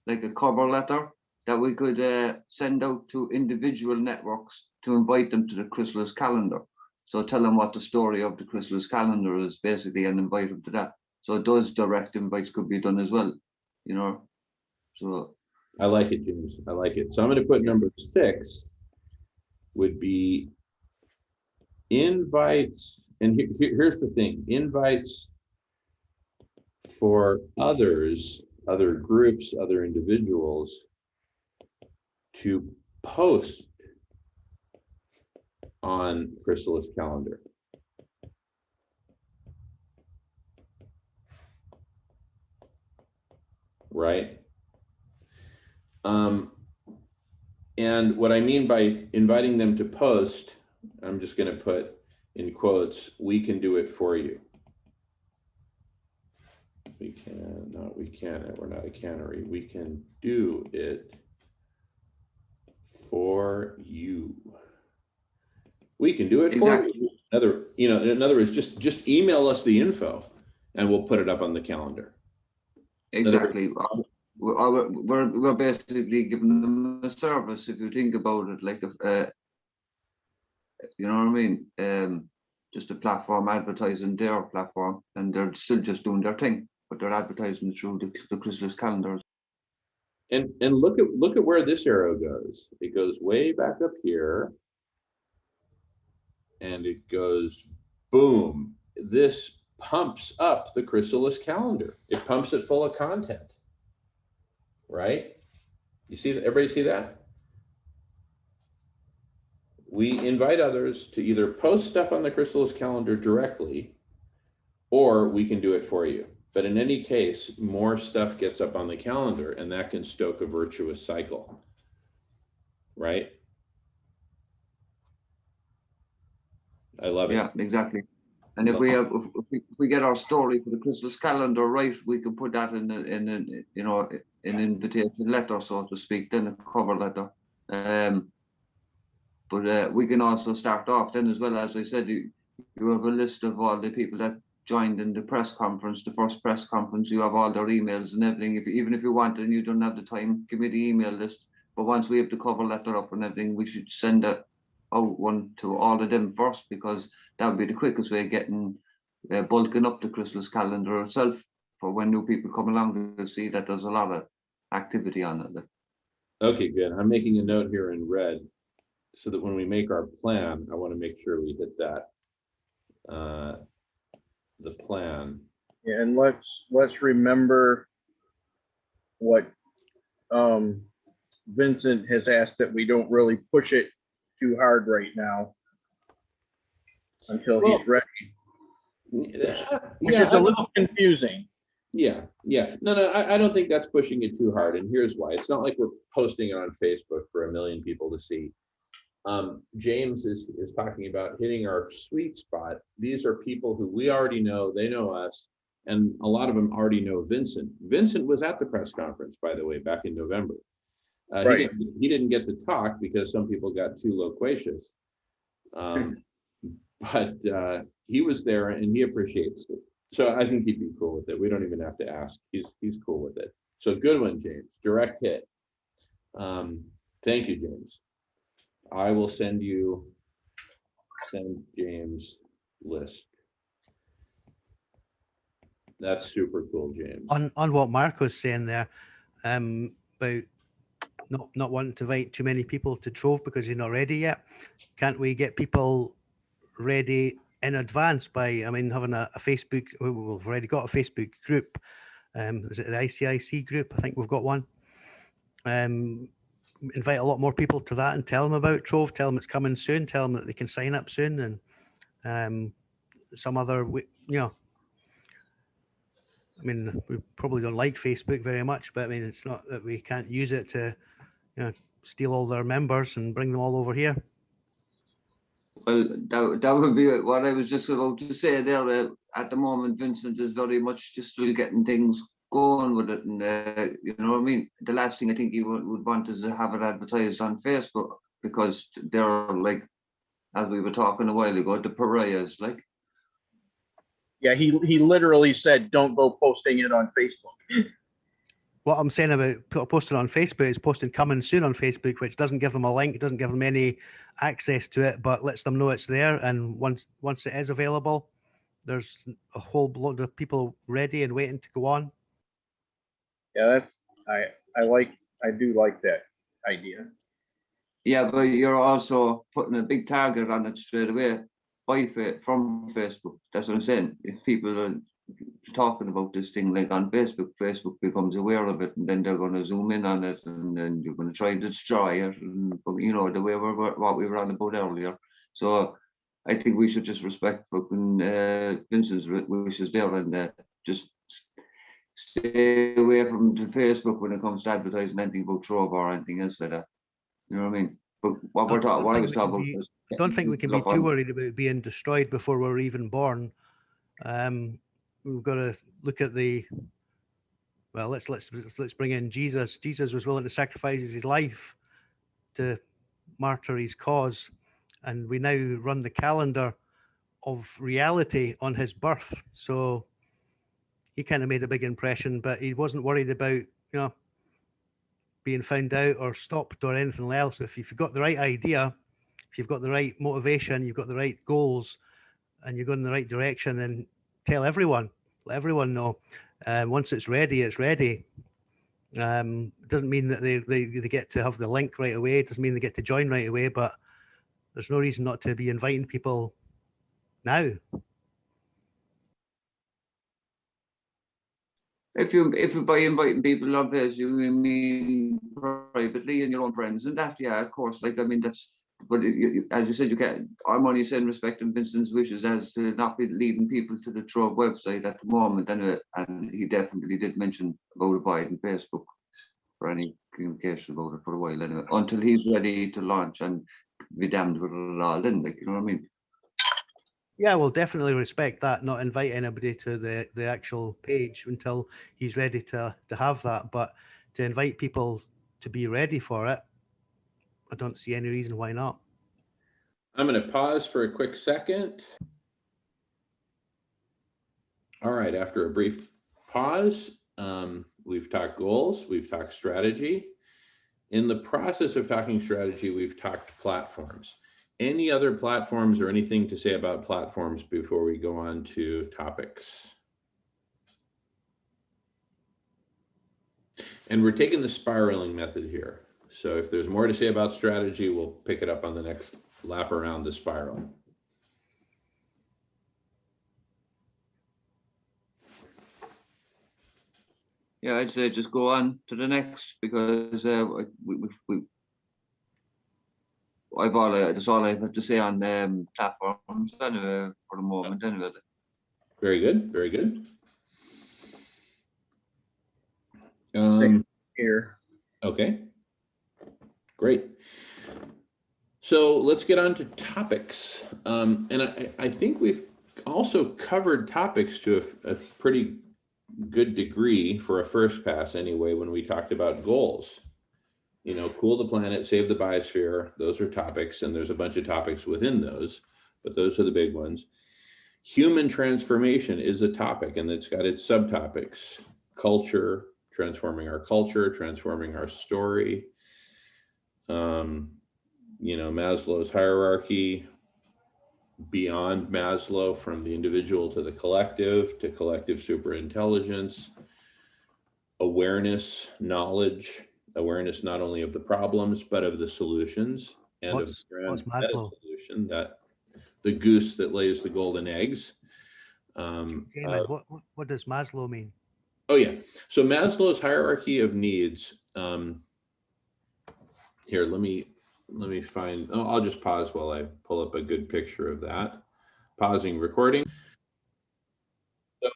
like a cover letter that we could send out to individual networks to invite them to the Chrysalis calendar. So tell them what the story of the Chrysalis calendar is basically and invite them to that. So those direct invites could be done as well, you know. So I like it, James. I like it. So I'm going to put number 6 would be invites. And here's the thing, invites for others, other groups, other individuals to post on Chrysalis calendar. Right? And what I mean by inviting them to post, I'm just going to put in quotes, we can do it for you. We can, not we can, we're not a cannery. We can do it for you. We can do it Exactly. for you. In other words, just email us the info and we'll put it up on the calendar. exactly. We're basically giving them a service, if you think about it, like you know what I mean? Just a platform advertising their platform, and they're still just doing their thing, but they're advertising through the Chrysalis calendars. And look at where this arrow goes. It goes way back up here, and it goes boom. This pumps up the Chrysalis calendar. It pumps it full of content. Right? You see that? Everybody see that? We invite others to either post stuff on the Chrysalis calendar directly, or we can do it for you. But in any case, more stuff gets up on the calendar, and that can stoke a virtuous cycle. Right? I love it. Yeah, exactly. And if we get our story for the Chrysalis calendar right, we can put that in an invitation letter, so to speak, then a cover letter. But we can also start off then as well. As I said, you have a list of all the people that joined in the press conference, the first press conference. You have all their emails and everything. Even if you want and you don't have the time, give me the email list. But once we have the cover letter up and everything, we should send out one to all of them first, because that would be the quickest way of getting bulking up the Chrysalis calendar itself for when new people come along to see that there's a lot of activity on it. Okay, good. I'm making a note here in red, so that when we make our plan, I want to make sure we hit that, the plan. Yeah, and let's remember what Vincent has asked, that we don't really push it too hard right now until he's ready, which is a little confusing. Yeah. No, I don't think that's pushing it too hard. And here's why. It's not like we're posting it on Facebook for 1 million people to see. James is talking about hitting our sweet spot. These are people who we already know, they know us, and a lot of them already know Vincent. Vincent was at the press conference, by the way, back in November. Right. He didn't get to talk because some people got too loquacious. But he was there and he appreciates it. So I think he'd be cool with it. We don't even have to ask. He's cool with it. So good one, James. Direct hit. Thank you, James. I will send James list. That's super cool, James. On what Marco's saying there, about not wanting to invite too many people to Trove because you're not ready yet. Can't we get people ready in advance by, I mean, having a Facebook? We've already got a Facebook group. Is it the ICIC group? I think we've got one. Invite a lot more people to that and tell them about Trove. Tell them it's coming soon. Tell them that they can sign up soon, and some other, you know. I mean, we probably don't like Facebook very much, but I mean, it's not that we can't use it to, you know, steal all their members and bring them all over here. Well, that would be what I was just about to say there. At the moment, Vincent is very much just still getting things going with it, and you know what I mean. The last thing I think he would want is to have it advertised on Facebook, because they're like, as we were talking a while ago, the pariahs. Like, Yeah, he literally said, don't go posting it on Facebook. What I'm saying about posting on Facebook is posting coming soon on Facebook, which doesn't give them a link, doesn't give them any access to it, but lets them know it's there. And once it is available, there's a whole load of people ready and waiting to go on. Yeah, I do like that idea. yeah, but you're also putting a big target on it straight away from Facebook. That's what I'm saying. If people are talking about this thing like on Facebook, Facebook becomes aware of it, and then they're going to zoom in on it, and then you're going to try to destroy it, and you know, the way what we were on about earlier. So I think we should just respect fucking Vincent's wishes there, and just stay away from the Facebook when it comes to advertising anything about Trove or anything else like that. You know what I mean? But what we're talking, what I was talking about was, I don't think we can be too worried about being destroyed before we're even born. We've got to look at the, well, let's bring in Jesus. Jesus was willing to sacrifice his life to martyr his cause, and we now run the calendar of reality on his birth. So he kind of made a big impression, but he wasn't worried about, you know, being found out or stopped or anything else. If you've got the right idea, if you've got the right motivation, you've got the right goals, and you're going in the right direction, then tell everyone, let everyone know. Once it's ready, it's ready. It doesn't mean that they get to have the link right away. It doesn't mean they get to join right away, but there's no reason not to be inviting people now. if you by inviting people on Facebook, you mean privately and your own friends and that, yeah, of course. Like, I mean, that's, but as you said, you can't. I'm only saying respecting Vincent's wishes as to not be leading people to the Trove website at the moment, anyway. And he definitely did mention about avoiding Facebook for any communication about it for a while, anyway, until he's ready to launch and be damned with it all. Then, like, you know what I mean? Yeah, we'll definitely respect that. Not invite anybody to the actual page until he's ready to have that. But to invite people to be ready for it, I don't see any reason why not. I'm going to pause for a quick second. All right, after a brief pause, we've talked goals, we've talked strategy. In the process of talking strategy, we've talked platforms. Any other platforms or anything to say about platforms before we go on to topics? And we're taking the spiraling method here. So if there's more to say about strategy, we'll pick it up on the next lap around the spiral. Yeah, I'd say just go on to the next, because that's all I have to say on platforms anyway for the moment. Anyway. Very good, very good. Same here. Okay, great. So let's get on to topics. And I think we've also covered topics to a pretty good degree for a first pass anyway, when we talked about goals. You know, cool the planet, save the biosphere. Those are topics, and there's a bunch of topics within those, but those are the big ones. Human transformation is a topic, and it's got its subtopics: culture, transforming our culture, transforming our story. Maslow's hierarchy, beyond Maslow, from the individual to the collective, to collective superintelligence, awareness, knowledge, awareness not only of the problems, but of the solutions, and of the What's grand meta Maslow? solution, that the goose that lays the golden eggs. Damon, what does Maslow mean? Oh yeah. So Maslow's hierarchy of needs. Here, let me find. Oh, I'll just pause while I pull up a good picture of that. Pausing recording. So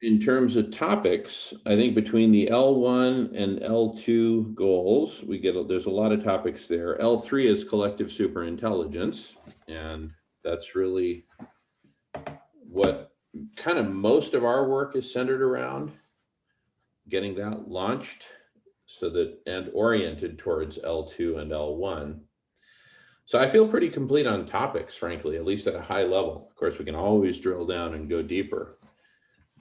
in terms of topics, I think between the L1 and L2 goals, there's a lot of topics there. L3 is collective superintelligence, and that's really what kind of most of our work is centered around, getting that launched and oriented towards L2 and L1. So I feel pretty complete on topics, frankly, at least at a high level. Of course, we can always drill down and go deeper,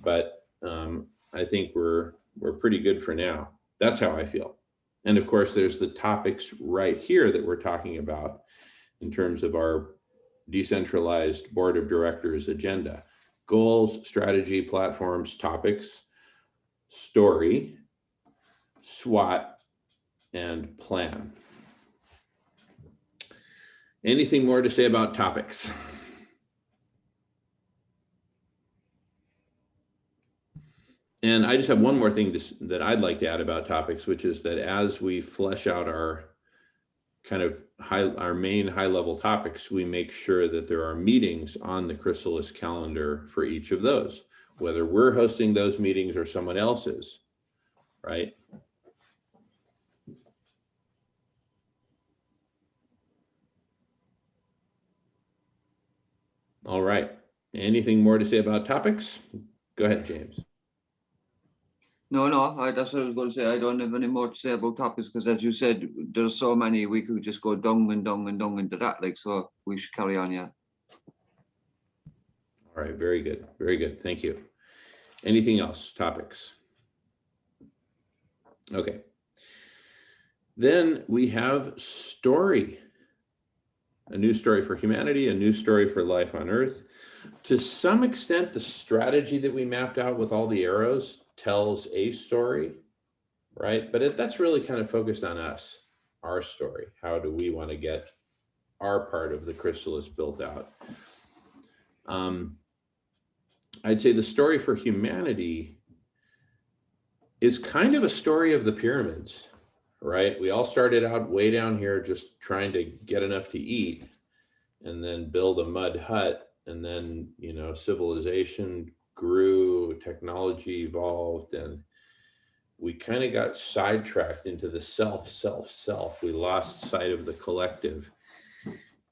but I think we're pretty good for now. That's how I feel. And of course, there's the topics right here that we're talking about in terms of our decentralized board of directors agenda: goals, strategy, platforms, topics, story, SWOT, and plan. Anything more to say about topics? And I just have one more thing that I'd like to add about topics, which is that as we flesh out our our main high-level topics, we make sure that there are meetings on the Chrysalis calendar for each of those, whether we're hosting those meetings or someone else is, right? All right. Anything more to say about topics? Go ahead, James. No, that's what I was going to say. I don't have any more to say about topics because, as you said, there's so many. We could just go dung into that. So we should carry on. Yeah. All right. Very good. Very good. Thank you. Anything else? Topics? Okay. Then we have story. A new story for humanity, a new story for life on Earth. To some extent, the strategy that we mapped out with all the arrows tells a story, right? But that's really kind of focused on us, our story. How do we want to get our part of the chrysalis built out? I'd say the story for humanity is kind of a story of the pyramids, right? We all started out way down here just trying to get enough to eat and then build a mud hut. And then, civilization grew, technology evolved, and we kind of got sidetracked into the self. We lost sight of the collective.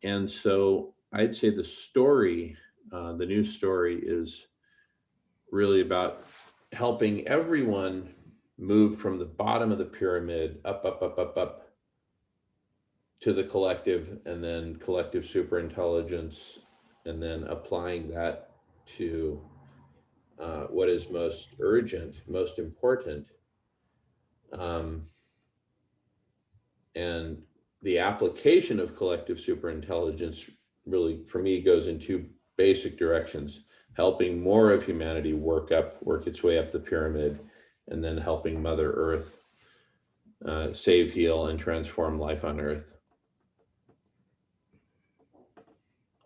And so I'd say the story, the new story, is really about helping everyone move from the bottom of the pyramid up to the collective, and then collective superintelligence, and then applying that to what is most urgent, most important. And the application of collective superintelligence really, for me, goes in two basic directions: helping more of humanity work its way up the pyramid, and then helping Mother Earth save, heal, and transform life on Earth.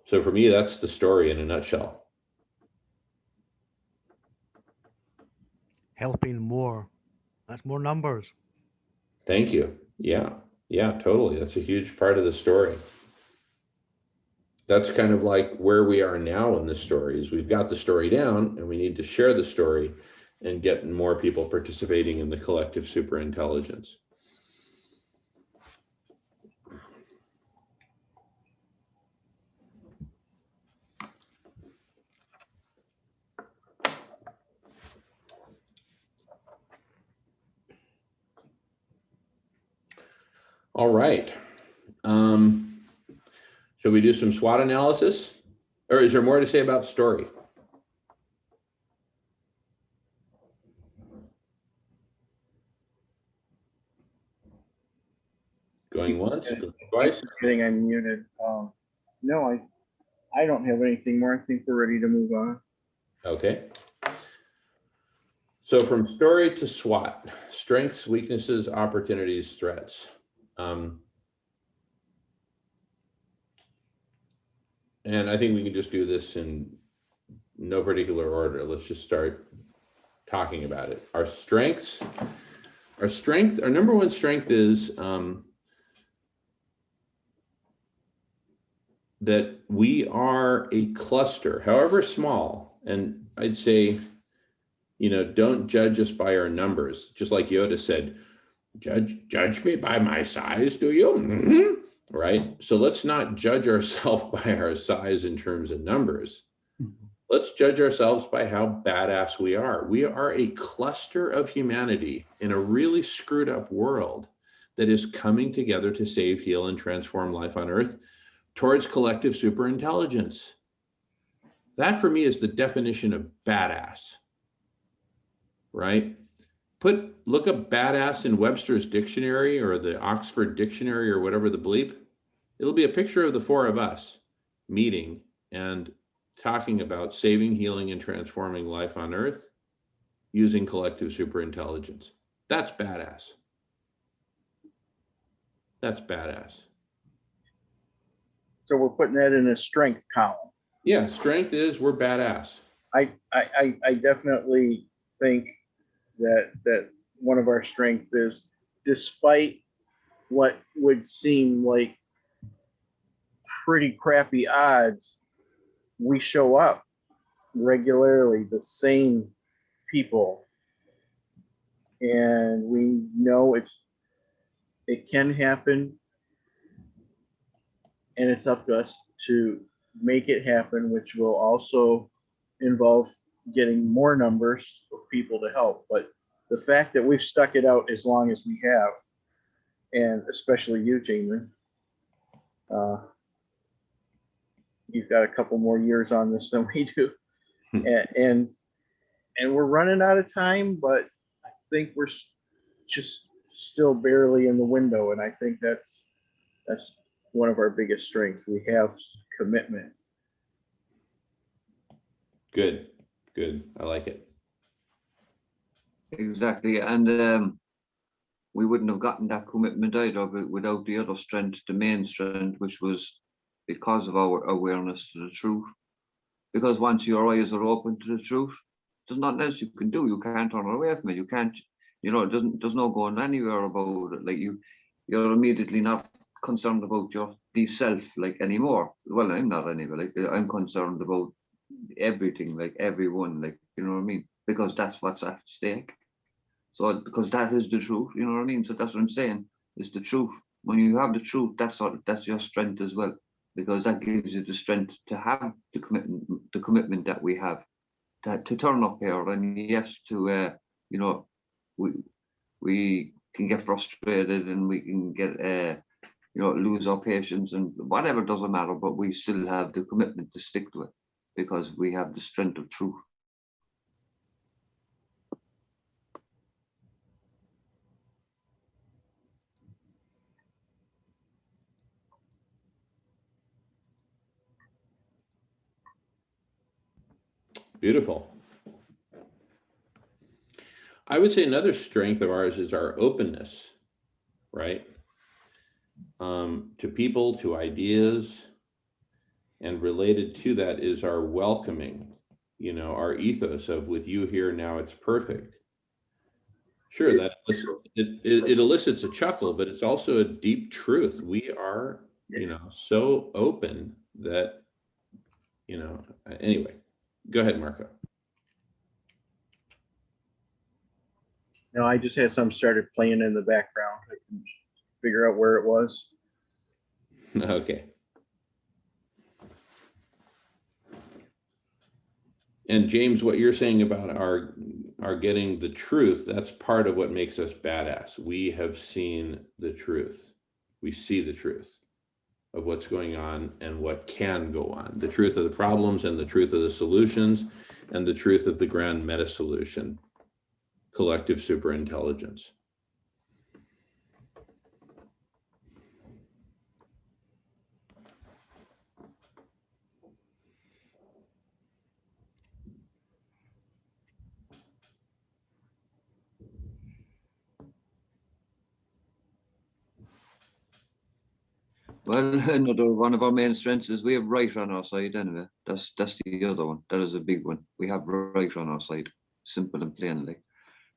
So for me, that's the story in a nutshell. Helping more. That's more numbers. Thank you. Yeah, totally. That's a huge part of the story. That's kind of like where we are now in the story. Is we've got the story down and we need to share the story and get more people participating in the collective superintelligence. All right. Shall we do some SWOT analysis? Or is there more to say about story? Going once, going twice. Getting unmuted. No, I don't have anything more. I think we're ready to move on. Okay. So from story to SWOT, strengths, weaknesses, opportunities, threats. And I think we can just do this in no particular order. Let's just start talking about it. Our strengths, our number one strength is that we are a cluster, however small. And I'd say, don't judge us by our numbers. Just like Yoda said, judge me by my size, do you? Mm-hmm. Right? So let's not judge ourselves by our size in terms of numbers. Let's judge ourselves by how badass we are. We are a cluster of humanity in a really screwed up world that is coming together to save, heal, and transform life on Earth towards collective superintelligence. That for me is the definition of badass, right? Look up badass in Webster's dictionary or the Oxford dictionary or whatever the bleep. It'll be a picture of the four of us meeting and talking about saving, healing, and transforming life on Earth using collective superintelligence. That's badass. That's badass. So we're putting that in a strength column. Yeah, strength is we're badass. I definitely think that one of our strengths is, despite what would seem like pretty crappy odds, we show up regularly, the same people, and we know it can happen, and it's up to us to make it happen, which will also involve getting more numbers of people to help. But the fact that we've stuck it out as long as we have, and especially you, Jamin, you've got a couple more years on this than we do, and we're running out of time, but I think we're just still barely in the window, and I think that's one of our biggest strengths. We have commitment. Good. I like it. Exactly. And we wouldn't have gotten that commitment either without the other strength, the main strength, which was because of our awareness to the truth. Because once your eyes are open to the truth, there's nothing else you can do. You can't turn away from it. You can't, there's no going anywhere about it. Like you're immediately not concerned about the self like anymore. Well, I'm not anyway. Like I'm concerned about everything, like everyone, like, you know what I mean? Because that's what's at stake. So because that is the truth, you know what I mean? So that's what I'm saying, is the truth. When you have the truth, that's your strength as well, because that gives you the strength to have the commitment that we have, to turn up here. And yes, to we can get frustrated and we can get lose our patience and whatever, doesn't matter, but we still have the commitment to stick to it because we have the strength of truth. Beautiful. I would say another strength of ours is our openness, right? To people, to ideas, and related to that is our welcoming, our ethos of with you here now it's perfect. Sure, that it elicits a chuckle, but it's also a deep truth. We are, so open that, anyway, go ahead, Marco. No, I just had some started playing in the background. I can figure out where it was. Okay. And James, what you're saying about our getting the truth, that's part of what makes us badass. We have seen the truth. We see the truth of what's going on and what can go on. The truth of the problems and the truth of the solutions and the truth of the grand meta solution, collective superintelligence. Well, another one of our main strengths is we have right on our side anyway. That's the other one. That is a big one. We have right on our side, simple and plainly.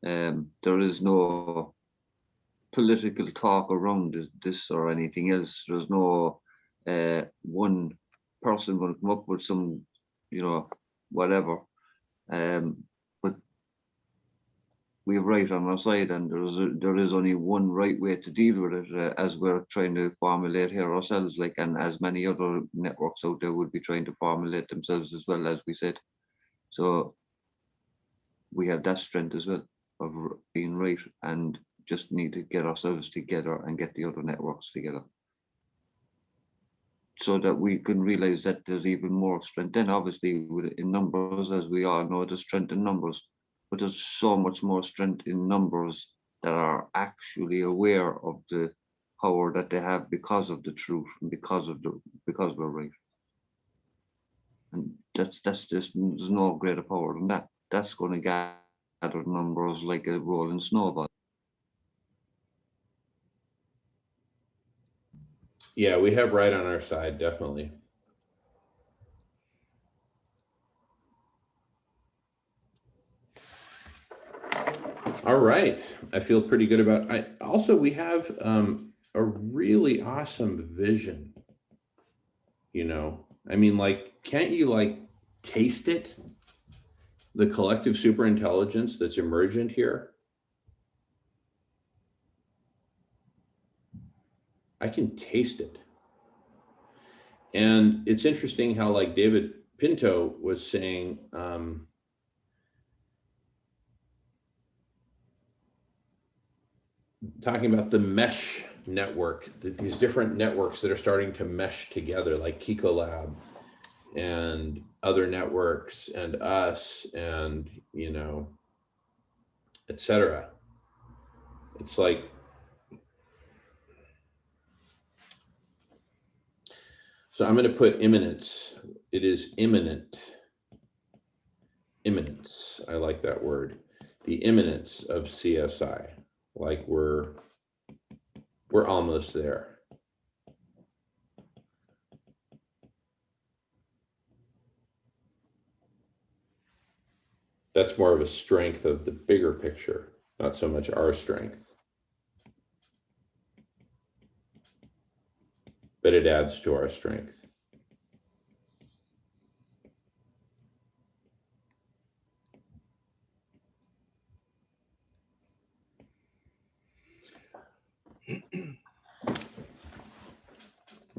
There is no political talk around this or anything else. There's no one person going to come up with some, whatever. But we have right on our side, and there is only one right way to deal with it, as we're trying to formulate here ourselves, like, and as many other networks out there would be trying to formulate themselves as well, as we said. So we have that strength as well of being right, and just need to get ourselves together and get the other networks together, so that we can realize that there's even more strength. Then obviously in numbers, as we all know, there's strength in numbers, but there's so much more strength in numbers that are actually aware of the power that they have because of the truth and because we're right. And that's just, there's no greater power than that. That's going to gather numbers like a rolling snowball. Yeah, we have right on our side, definitely. All right, I feel pretty good about. We have a really awesome vision. I mean, like, can't you like taste it? The collective superintelligence that's emergent here. I can taste it. And it's interesting how, like, David Pinto was saying, talking about the mesh network, these different networks that are starting to mesh together, like Kiko Lab and other networks and us, and, etc. It's like, so I'm going to put imminence. It is imminent. Imminence. I like that word. The imminence of CSI. Like we're almost there. That's more of a strength of the bigger picture, not so much our strength. But it adds to our strength.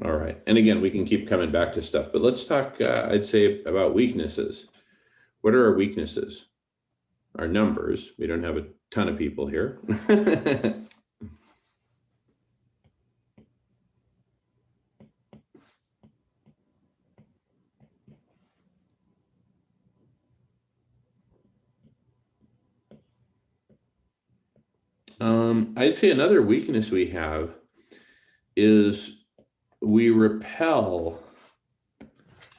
All right. And again, we can keep coming back to stuff, but let's talk, I'd say, about weaknesses. What are our weaknesses? Our numbers. We don't have a ton of people here. I'd say another weakness we have is we repel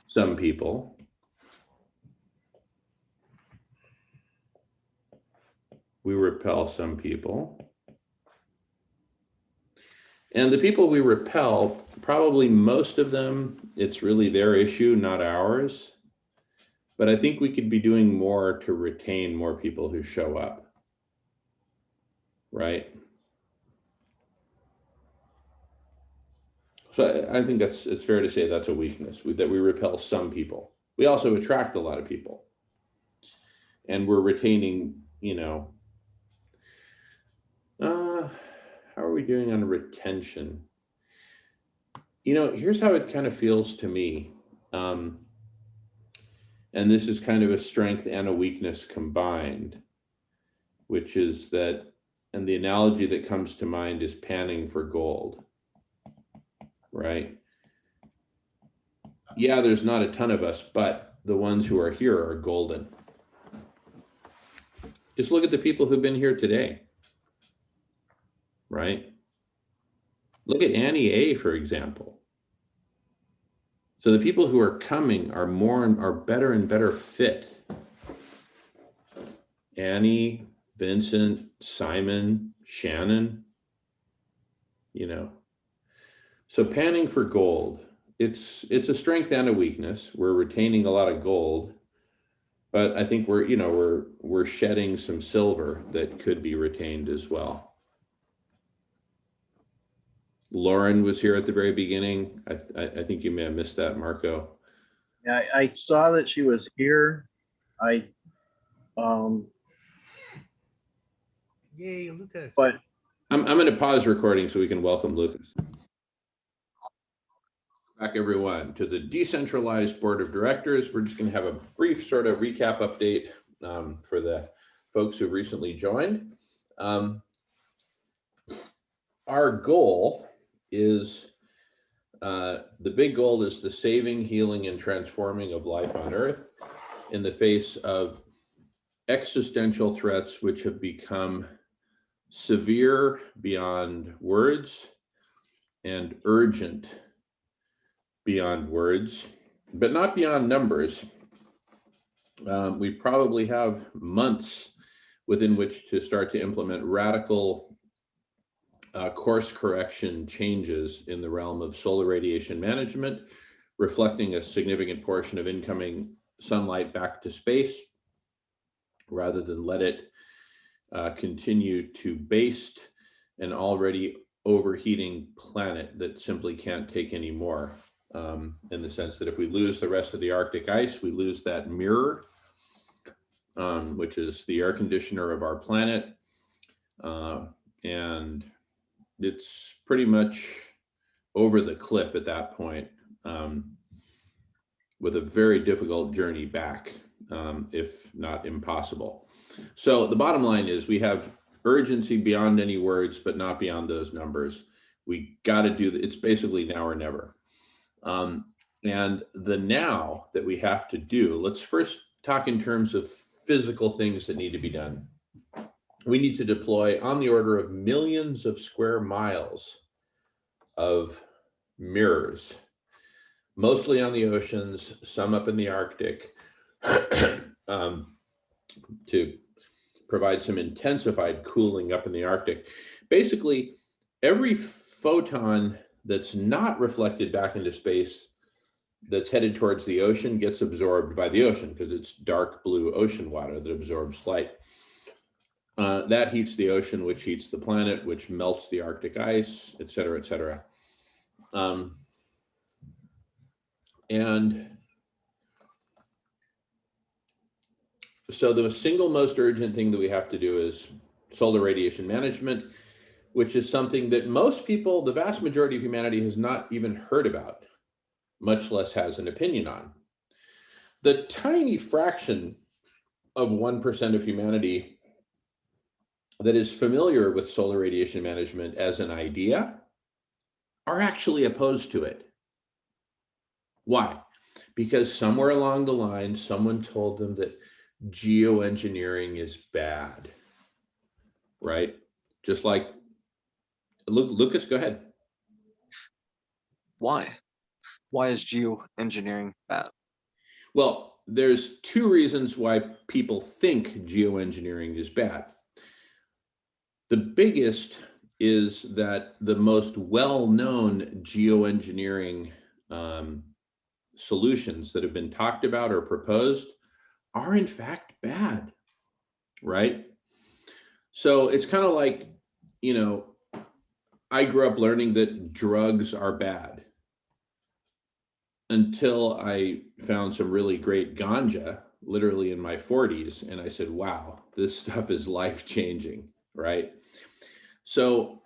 some people. We repel some people. And the people we repel, probably most of them, it's really their issue, not ours. But I think we could be doing more to retain more people who show up. Right? So I think it's fair to say that's a weakness, that we repel some people. We also attract a lot of people. And we're retaining, how are we doing on retention? Here's how it kind of feels to me. And this is kind of a strength and a weakness combined, which is that, and the analogy that comes to mind is panning for gold, right? Yeah, there's not a ton of us, but the ones who are here are golden. Just look at the people who've been here today, right? Look at Annie A, for example. So the people who are coming are better and better fit. Annie, Vincent, Simon, Shannon, So panning for gold, it's a strength and a weakness. We're retaining a lot of gold, but I think we're shedding some silver that could be retained as well. Lauren was here at the very beginning. I think you may have missed that, Marco. I saw that she was here. Yay, Lucas. But I'm going to pause recording so we can welcome Lucas. Back everyone to the decentralized board of directors. We're just going to have a brief sort of recap update for the folks who recently joined. Our goal is, the big goal is the saving, healing, and transforming of life on Earth in the face of existential threats which have become severe beyond words and urgent beyond words, but not beyond numbers. We probably have months within which to start to implement radical course correction changes in the realm of solar radiation management, reflecting a significant portion of incoming sunlight back to space, rather than let it continue to baste an already overheating planet that simply can't take any more. In the sense that if we lose the rest of the Arctic ice, we lose that mirror, which is the air conditioner of our planet. And it's pretty much over the cliff at that point, with a very difficult journey back, if not impossible. So the bottom line is we have urgency beyond any words, but not beyond those numbers. We got to do it's basically now or never. And the now that we have to do, let's first talk in terms of physical things that need to be done. We need to deploy on the order of millions of square miles of mirrors, mostly on the oceans, some up in the Arctic, to provide some intensified cooling up in the Arctic. Basically, every photon that's not reflected back into space that's headed towards the ocean gets absorbed by the ocean because it's dark blue ocean water that absorbs light. That heats the ocean, which heats the planet, which melts the Arctic ice, et cetera, et cetera. And so the single most urgent thing that we have to do is solar radiation management, which is something that most people, the vast majority of humanity, has not even heard about, much less has an opinion on. The tiny fraction of 1% of humanity that is familiar with solar radiation management as an idea are actually opposed to it. Why? Because somewhere along the line, someone told them that geoengineering is bad, right? Just like, Lucas, go ahead. Why? Why is geoengineering bad? Well, there's two reasons why people think geoengineering is bad. The biggest is that the most well-known geoengineering solutions that have been talked about or proposed are in fact bad, right? So it's kind of like, I grew up learning that drugs are bad until I found some really great ganja, literally in my 40s. And I said, wow, this stuff is life-changing, right? So,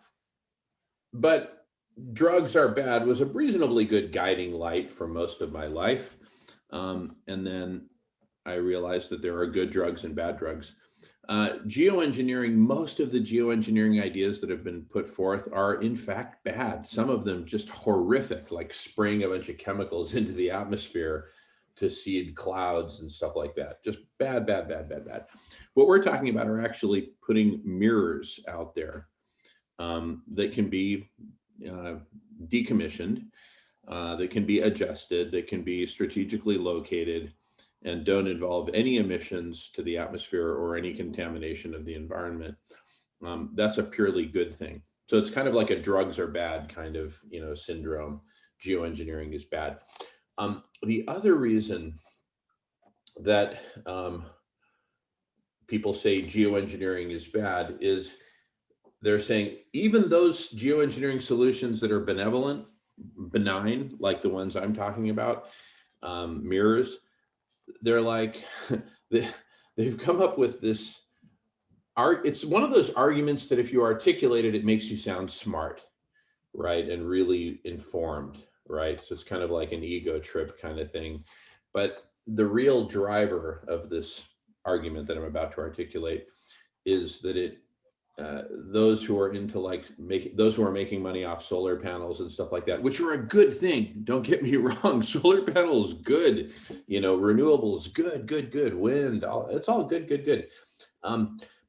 but drugs are bad was a reasonably good guiding light for most of my life. And then I realized that there are good drugs and bad drugs. Geoengineering, most of the geoengineering ideas that have been put forth are in fact bad. Some of them just horrific, like spraying a bunch of chemicals into the atmosphere to seed clouds and stuff like that. Just bad, bad, bad, bad, bad. What we're talking about are actually putting mirrors out there that can be decommissioned, that can be adjusted, that can be strategically located, and don't involve any emissions to the atmosphere or any contamination of the environment. That's a purely good thing. So it's kind of like a drugs are bad kind of, syndrome. Geoengineering is bad. The other reason that people say geoengineering is bad is they're saying even those geoengineering solutions that are benevolent, benign, like the ones I'm talking about, mirrors, they're like, they've come up with this it's one of those arguments that if you articulate it, it makes you sound smart, right? And really informed, right? So it's kind of like an ego trip kind of thing. But the real driver of this argument that I'm about to articulate is that those who are into those who are making money off solar panels and stuff like that, which are a good thing. Don't get me wrong. Solar panels, good. Renewables, good. Wind, it's all good.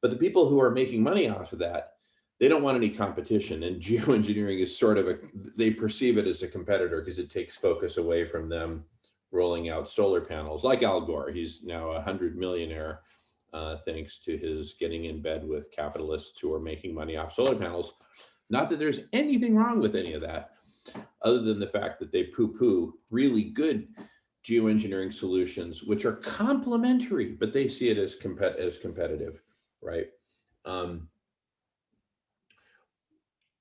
But the people who are making money off of that, they don't want any competition. And geoengineering is sort of they perceive it as a competitor because it takes focus away from them rolling out solar panels, like Al Gore. He's now a 100 millionaire thanks to his getting in bed with capitalists who are making money off solar panels. Not that there's anything wrong with any of that, other than the fact that they poo-poo really good geoengineering solutions, which are complementary, but they see it as competitive, right?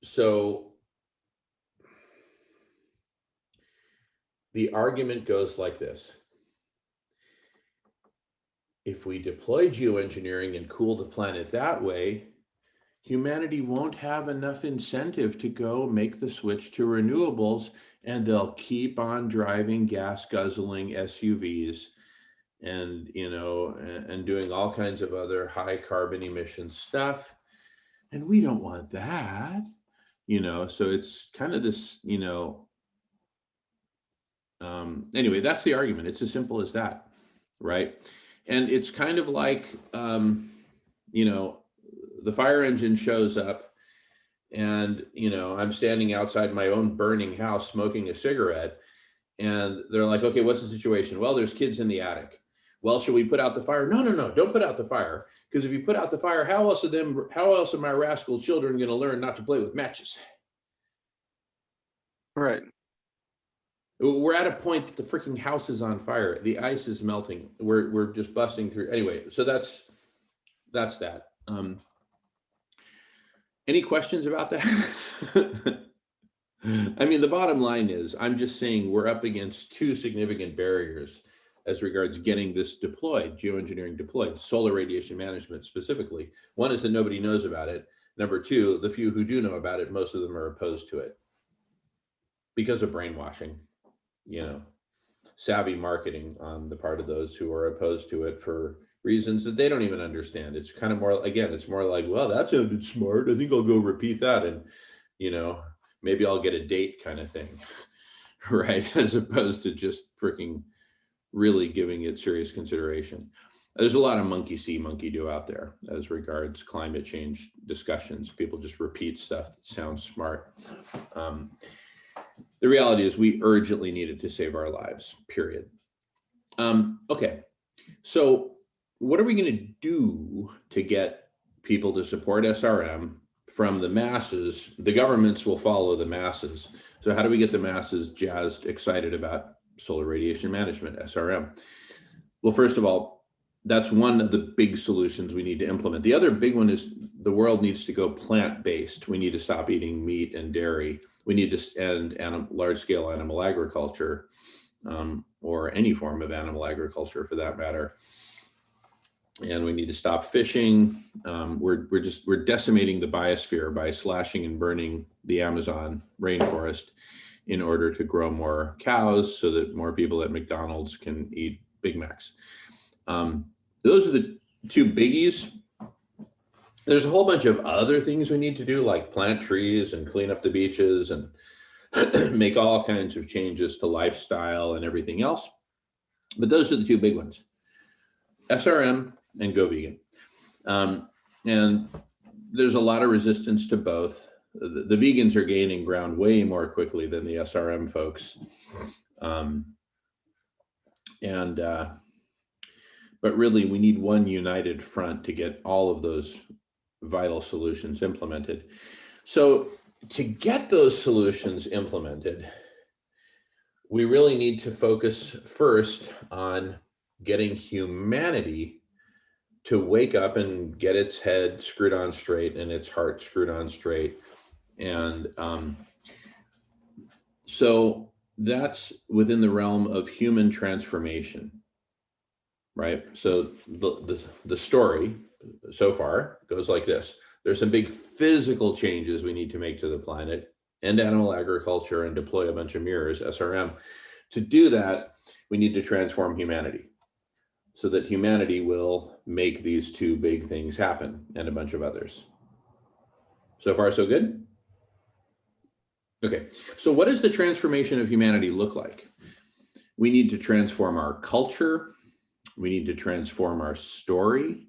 So the argument goes like this. If we deploy geoengineering and cool the planet that way, humanity won't have enough incentive to go make the switch to renewables, and they'll keep on driving gas guzzling SUVs and, and doing all kinds of other high carbon emission stuff. And we don't want that, so it's kind of this, anyway, that's the argument. It's as simple as that, right? And it's kind of like, the fire engine shows up and, I'm standing outside my own burning house smoking a cigarette, and they're like, okay, what's the situation? Well, there's kids in the attic. Well, should we put out the fire? No, don't put out the fire. Because if you put out the fire, how else are my rascal children going to learn not to play with matches? Right. We're at a point that the freaking house is on fire. The ice is melting. We're just busting through. Anyway, so that's that. Any questions about that? I mean, the bottom line is, I'm just saying we're up against two significant barriers as regards getting this deployed, geoengineering deployed, solar radiation management specifically. One is that nobody knows about it. Number two, the few who do know about it, most of them are opposed to it because of brainwashing, savvy marketing on the part of those who are opposed to it for reasons that they don't even understand. It's kind of more, again, it's more like, well, that sounded smart. I think I'll go repeat that. And, maybe I'll get a date kind of thing, right? As opposed to just freaking really giving it serious consideration. There's a lot of monkey see, monkey do out there as regards climate change discussions. People just repeat stuff that sounds smart. The reality is we urgently needed to save our lives, period. Okay, so what are we going to do to get people to support SRM from the masses? The governments will follow the masses. So how do we get the masses jazzed, excited about solar radiation management, SRM? Well, first of all, that's one of the big solutions we need to implement. The other big one is the world needs to go plant-based. We need to stop eating meat and dairy. We need to end large-scale animal agriculture, or any form of animal agriculture for that matter. And we need to stop fishing. We're decimating the biosphere by slashing and burning the Amazon rainforest in order to grow more cows so that more people at McDonald's can eat Big Macs. Those are the two biggies. There's a whole bunch of other things we need to do, like plant trees and clean up the beaches and make all kinds of changes to lifestyle and everything else. But those are the two big ones, SRM and go vegan. And there's a lot of resistance to both. The vegans are gaining ground way more quickly than the SRM folks. But really, we need one united front to get all of those vital solutions implemented. So to get those solutions implemented, we really need to focus first on getting humanity to wake up and get its head screwed on straight and its heart screwed on straight. And so that's within the realm of human transformation, right? So the story so far goes like this. There's some big physical changes we need to make to the planet, end animal agriculture, and deploy a bunch of mirrors, SRM. To do that, we need to transform humanity so that humanity will make these two big things happen and a bunch of others. So far, so good? Okay, so what does the transformation of humanity look like? We need to transform our culture. We need to transform our story.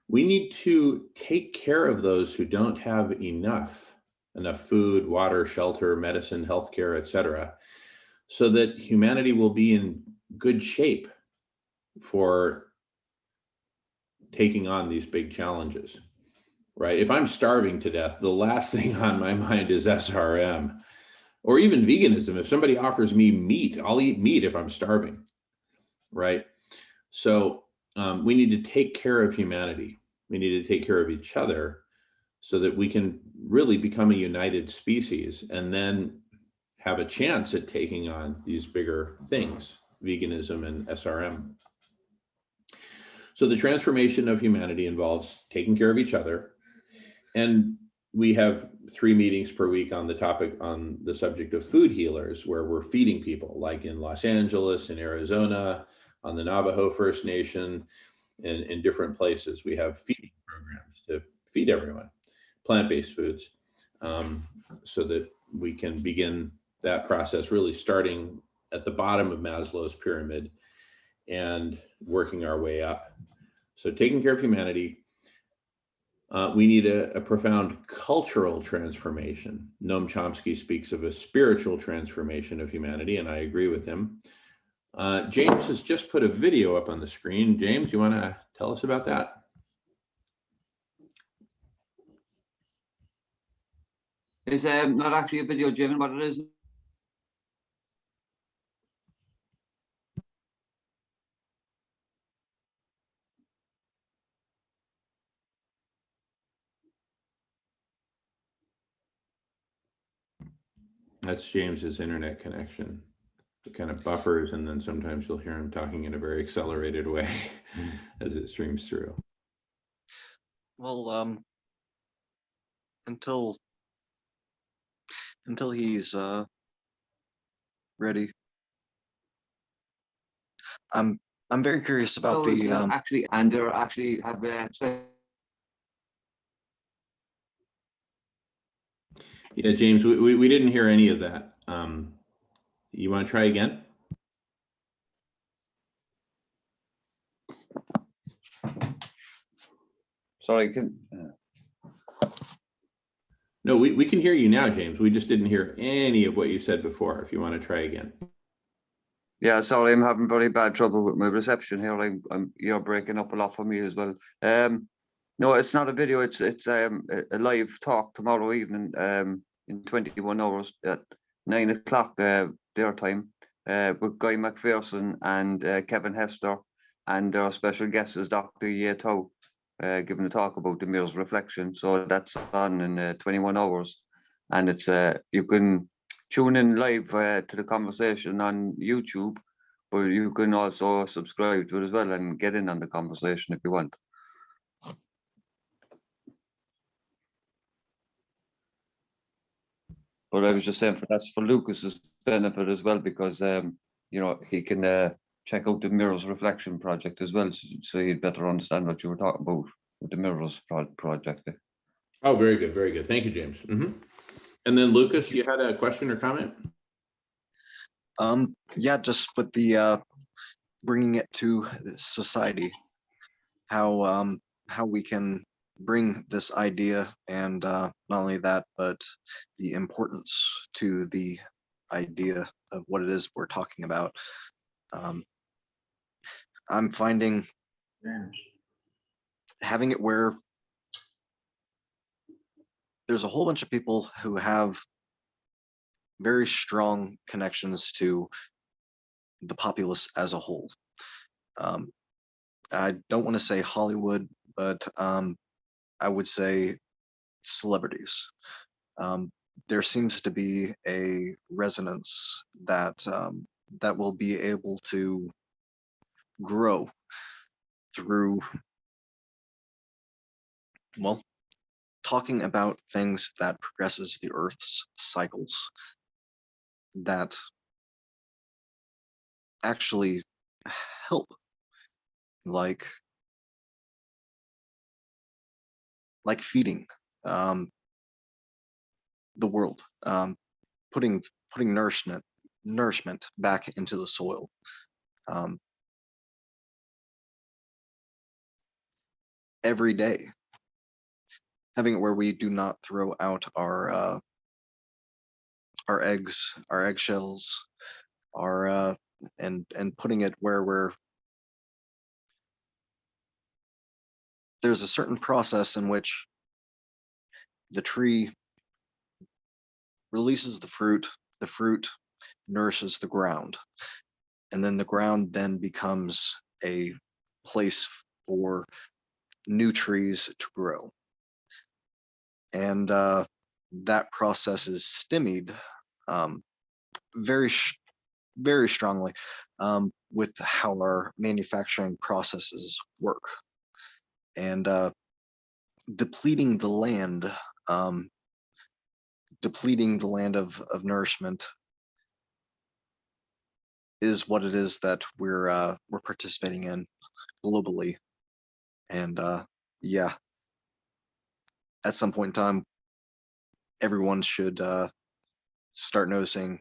We need to take care of those who don't have enough food, water, shelter, medicine, healthcare, etc., so that humanity will be in good shape for taking on these big challenges, right? If I'm starving to death, the last thing on my mind is SRM or even veganism. If somebody offers me meat, I'll eat meat if I'm starving, right? So we need to take care of humanity. We need to take care of each other so that we can really become a united species and then have a chance at taking on these bigger things, veganism and SRM. So the transformation of humanity involves taking care of each other. And we have 3 meetings per week on the topic, on the subject of food healers, where we're feeding people, like in Los Angeles, in Arizona, on the Navajo First Nation, and in different places. We have feeding programs to feed everyone, plant-based foods, so that we can begin that process really starting at the bottom of Maslow's pyramid and working our way up. So taking care of humanity, we need a profound cultural transformation. Noam Chomsky speaks of a spiritual transformation of humanity, and I agree with him. James has just put a video up on the screen. James, you want to tell us about that? It's not actually a video, Jim, but it is. That's James's internet connection. It kind of buffers, and then sometimes you'll hear him talking in a very accelerated way as it streams through. Well, until he's ready. I'm very curious about So, the actually, and they actually have Yeah, James, we didn't hear any of that. You want to try again? sorry, No, we can hear you now, James. We just didn't hear any of what you said before. If you want to try again. yeah, sorry, I'm having very bad trouble with my reception here. You're breaking up a lot for me as well. No, it's not a video. It's a live talk tomorrow evening, in 21 hours at 9 o'clock their time, with Guy McPherson and Kevin Hester, and our special guest is Dr. Ye Tao, giving a talk about the mirror's reflection. So that's on in 21 hours, and it's you can tune in live to the conversation on YouTube, but you can also subscribe to it as well and get in on the conversation if you want. But I was just saying, that's for Lucas's benefit as well, because you know, he can check out the Mirrors Reflection project as well, so he'd better understand what you were talking about with the Mirrors project. Oh, very good, very good. Thank you, James. And then Lucas, you had a question or comment? yeah, just with the bringing it to society, how we can bring this idea, and not only that, but the importance to the idea of what it is we're talking about. I'm finding having it where there's a whole bunch of people who have very strong connections to the populace as a whole. I don't want to say Hollywood, but I would say celebrities. There seems to be a resonance that that will be able to grow through, well, talking about things that progresses the Earth's cycles, that actually help, like feeding the world, putting nourishment back into the soil. Every day, having it where we do not throw out our eggs, our eggshells, our and putting it where there's a certain process in which the tree releases the fruit nourishes the ground, and then the ground then becomes a place for new trees to grow. And that process is stymied very strongly with how our manufacturing processes work. And depleting the land, of nourishment is what it is that we're participating in globally. And yeah, at some point in time, everyone should start noticing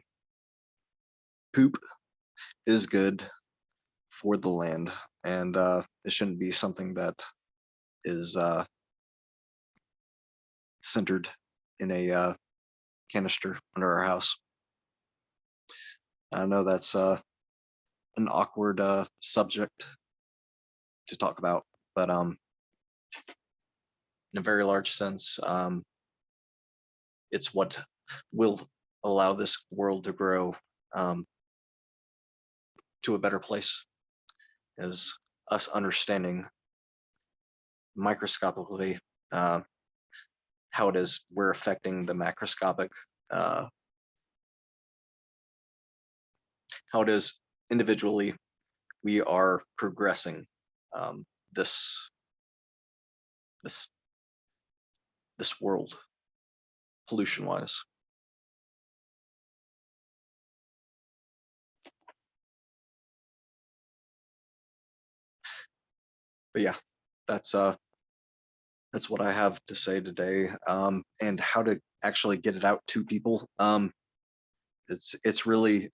poop is good for the land, and it shouldn't be something that is centered in a canister under our house. I know that's an awkward subject to talk about, but in a very large sense, it's what will allow this world to grow to a better place, is us understanding microscopically how it is we're affecting the macroscopic, how it is individually we are progressing this world pollution wise. But yeah, that's what I have to say today, and how to actually get it out to people. It's really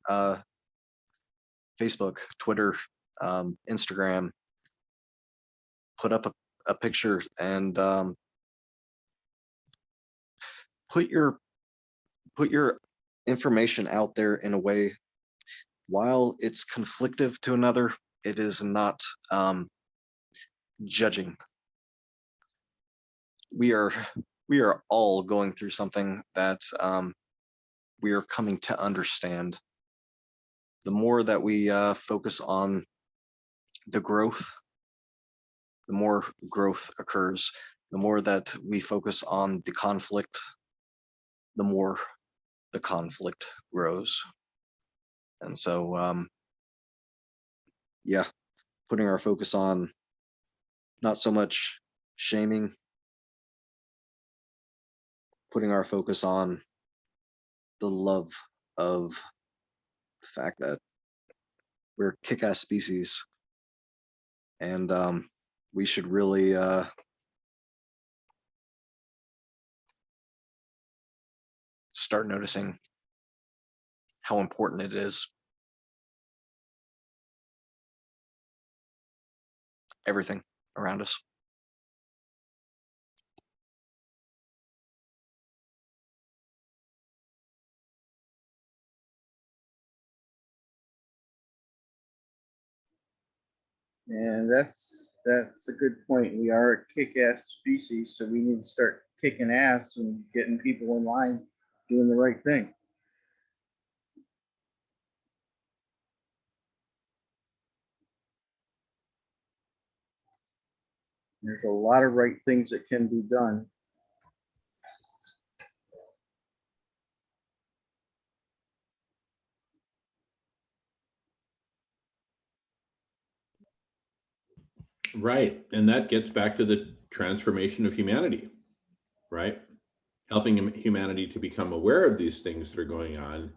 Facebook, Twitter, Instagram. Put up a picture and put your information out there in a way, while it's conflictive to another, it is not judging. We are all going through something that we are coming to understand. The more that we focus on the growth, the more growth occurs. The more that we focus on the conflict, the more the conflict grows. And so, yeah, putting our focus on not so much shaming, putting our focus on the love of the fact that we're a kick-ass species, and we should really start noticing how important it is. Everything around us. And that's a good point. We are a kick-ass species, so we need to start kicking ass and getting people in line, doing the right thing. There's a lot of right things that can be done. Right. And that gets back to the transformation of humanity, right? Helping humanity to become aware of these things that are going on,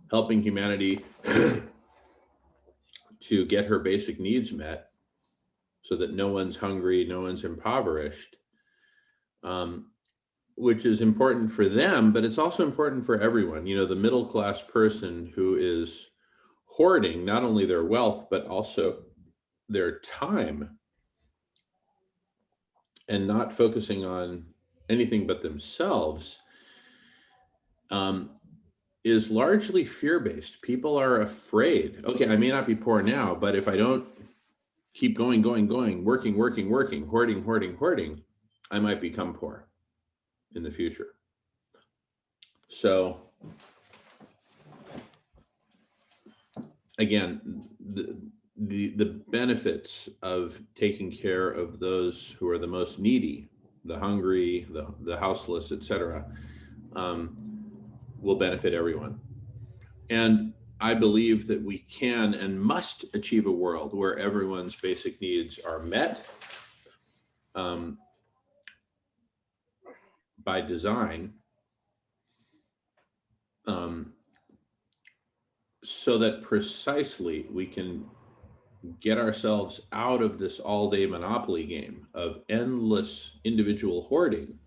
helping humanity to get her basic needs met so that no one's hungry, no one's impoverished, which is important for them, but it's also important for everyone. You know, the middle class person who is hoarding not only their wealth, but also their time and not focusing on anything but themselves, is largely fear-based. People are afraid. Okay, I may not be poor now, but if I don't keep going, working, hoarding, I might become poor in the future. So again, the benefits of taking care of those who are the most needy, the hungry, the houseless, etc., will benefit everyone. And I believe that we can and must achieve a world where everyone's basic needs are met by design, so that precisely we can get ourselves out of this all-day monopoly game of endless individual hoarding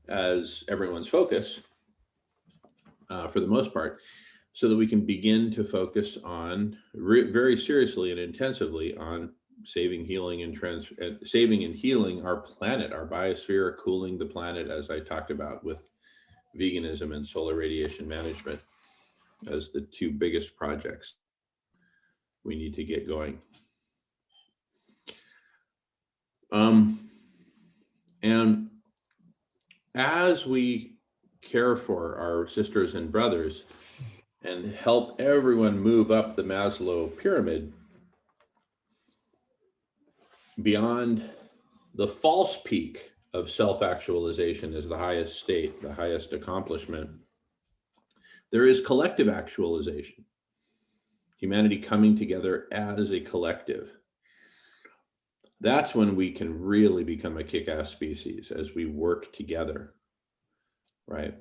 as everyone's focus, for the most part, so that we can begin to focus on very seriously and intensively on saving, healing, and saving and healing our planet, our biosphere, cooling the planet, as I talked about with veganism and solar radiation management as the two biggest projects we need to get going. And as we care for our sisters and brothers and help everyone move up the Maslow pyramid beyond the false peak of self-actualization as the highest state, the highest accomplishment, there is collective actualization. Humanity coming together as a collective. That's when we can really become a kick-ass species, as we work together, right?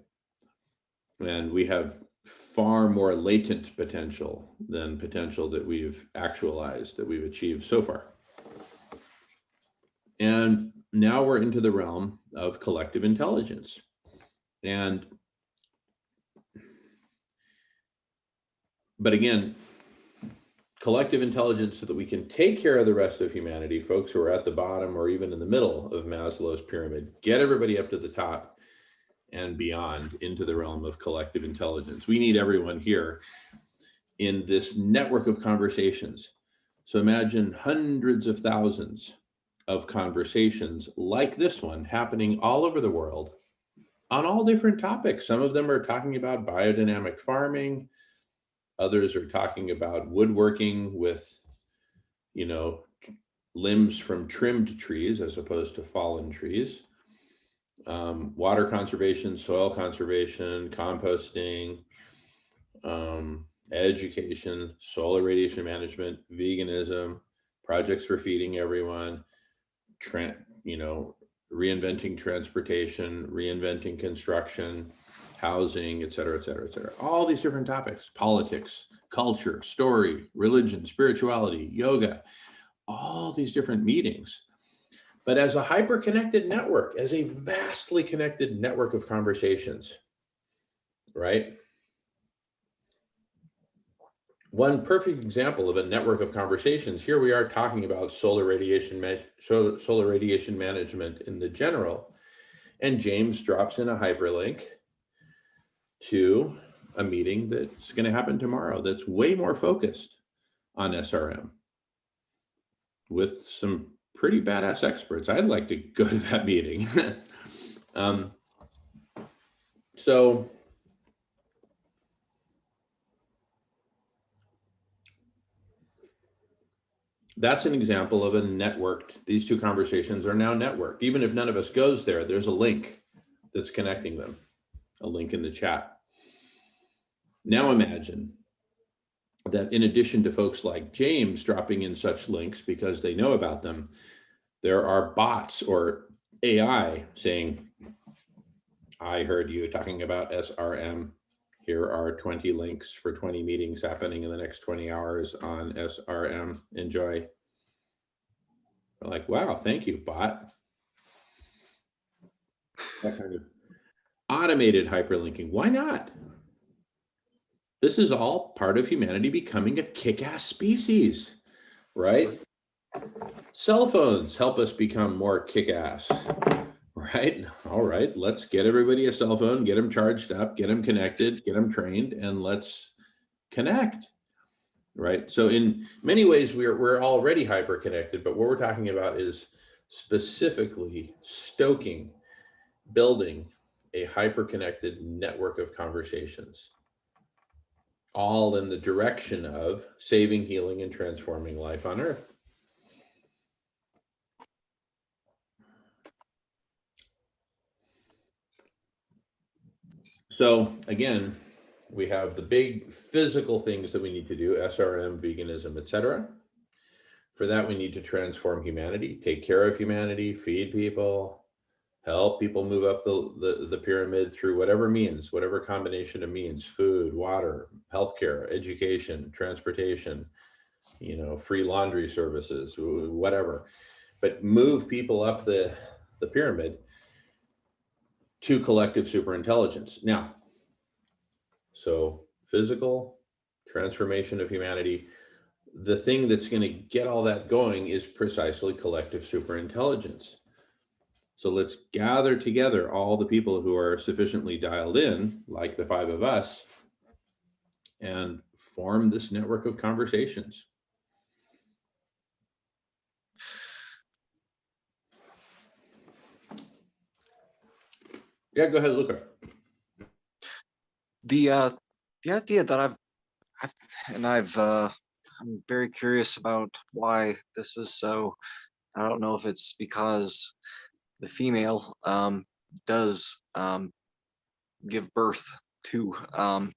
And we have far more latent potential than potential that we've actualized, that we've achieved so far. And now we're into the realm of collective intelligence. But again, collective intelligence so that we can take care of the rest of humanity, folks who are at the bottom or even in the middle of Maslow's pyramid, get everybody up to the top and beyond into the realm of collective intelligence. We need everyone here in this network of conversations. So imagine hundreds of thousands of conversations like this one happening all over the world on all different topics. Some of them are talking about biodynamic farming. Others are talking about woodworking with, you know, limbs from trimmed trees as opposed to fallen trees. Water conservation, soil conservation, composting, education, solar radiation management, veganism, projects for feeding everyone, reinventing transportation, reinventing construction, housing, et cetera, et cetera, et cetera. All these different topics: politics, culture, story, religion, spirituality, yoga, all these different meetings. But as a hyper-connected network, as a vastly connected network of conversations, right? One perfect example of a network of conversations, here we are talking about solar radiation management in the general, and James drops in a hyperlink to a meeting that's going to happen tomorrow that's way more focused on SRM with some pretty badass experts. I'd like to go to that meeting. So that's an example of a networked, these two conversations are now networked. Even if none of us goes there, there's a link that's connecting them, a link in the chat. Now imagine that in addition to folks like James dropping in such links because they know about them, there are bots or AI saying, I heard you talking about SRM. Here are 20 links for 20 meetings happening in the next 20 hours on SRM. Enjoy. We're like, wow, thank you, bot. That kind of automated hyperlinking. Why not? This is all part of humanity becoming a kick-ass species, right? Cell phones help us become more kick-ass, right? All right, let's get everybody a cell phone, get them charged up, get them connected, get them trained, and let's connect, right? So in many ways, we're already hyper-connected, but what we're talking about is specifically stoking, building a hyper-connected network of conversations, all in the direction of saving, healing, and transforming life on Earth. So again, we have the big physical things that we need to do, SRM, veganism, etc. For that, we need to transform humanity, take care of humanity, feed people, help people move up the pyramid through whatever means, whatever combination of means, food, water, healthcare, education, transportation, free laundry services, whatever. But move people up the pyramid to collective superintelligence. Now, so physical transformation of humanity, the thing that's going to get all that going is precisely collective superintelligence. So let's gather together all the people who are sufficiently dialed in, like the five of us, and form this network of conversations. Yeah, go ahead, Luca. The idea that I'm very curious about why this is so. I don't know if it's because the female does give birth to I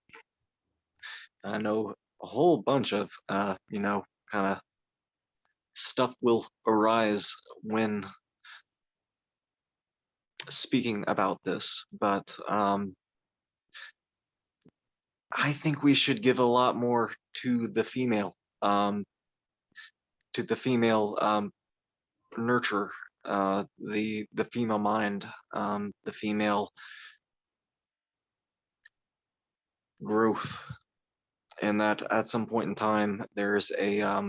know a whole bunch of kind of stuff will arise when speaking about this, but I think we should give a lot more to the female nurture, the female mind, the female growth, and that at some point in time there's a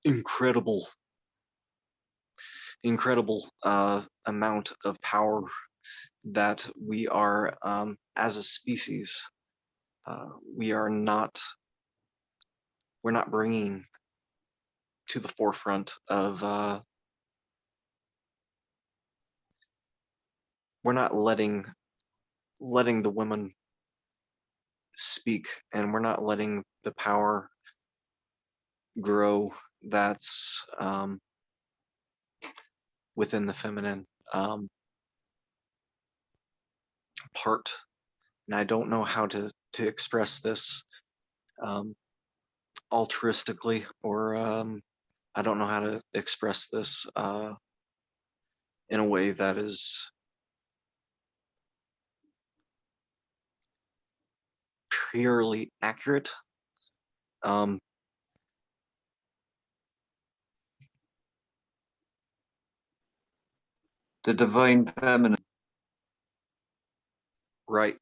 incredible amount of power that we are as a species we're not bringing to the forefront of we're not letting the women speak, and we're not letting the power grow that's within the feminine part. And I don't know how to express this altruistically, or I don't know how to express this in a way that is purely accurate. The divine feminine. Right.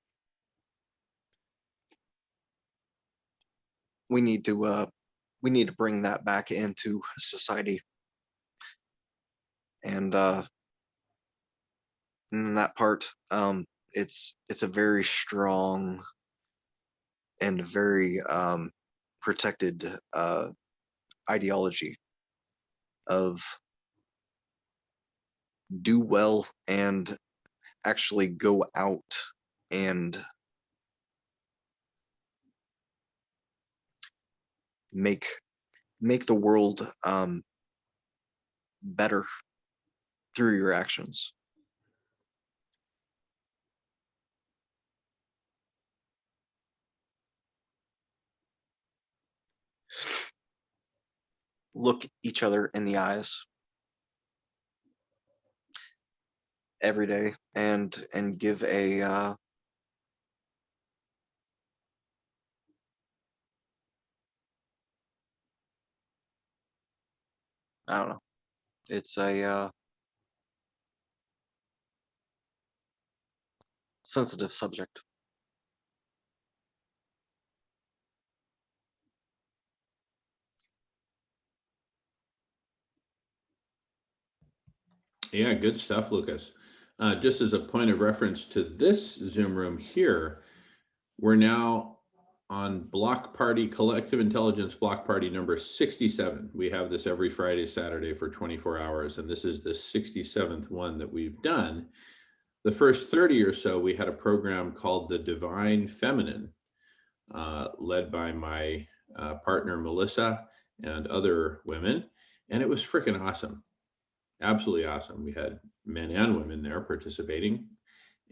We need to bring that back into society, and in that part, it's a very strong and very protected ideology of do well and actually go out and make the world better through your actions. Look each other in the eyes every day and give a I don't know. It's a sensitive subject. Yeah, good stuff, Lucas. Just as a point of reference to this Zoom room here, we're now on Block Party, Collective Intelligence Block Party number 67. We have this every Friday, Saturday for 24 hours, and this is the 67th one that we've done. The first 30 or so, we had a program called The Divine Feminine, led by my partner, Melissa, and other women, and it was freaking awesome. Absolutely awesome. We had men and women there participating,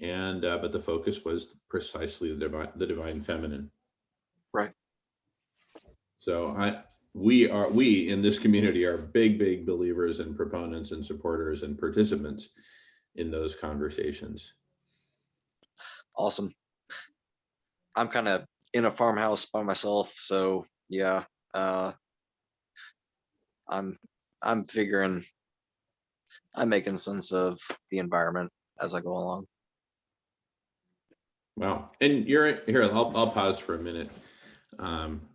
and but the focus was precisely the divine feminine. Right. So we in this community are big believers and proponents and supporters and participants in those conversations. Awesome. I'm kind of in a farmhouse by myself, so yeah, I'm figuring, I'm making sense of the environment as I go along. Wow. And you're here. I'll pause for a minute.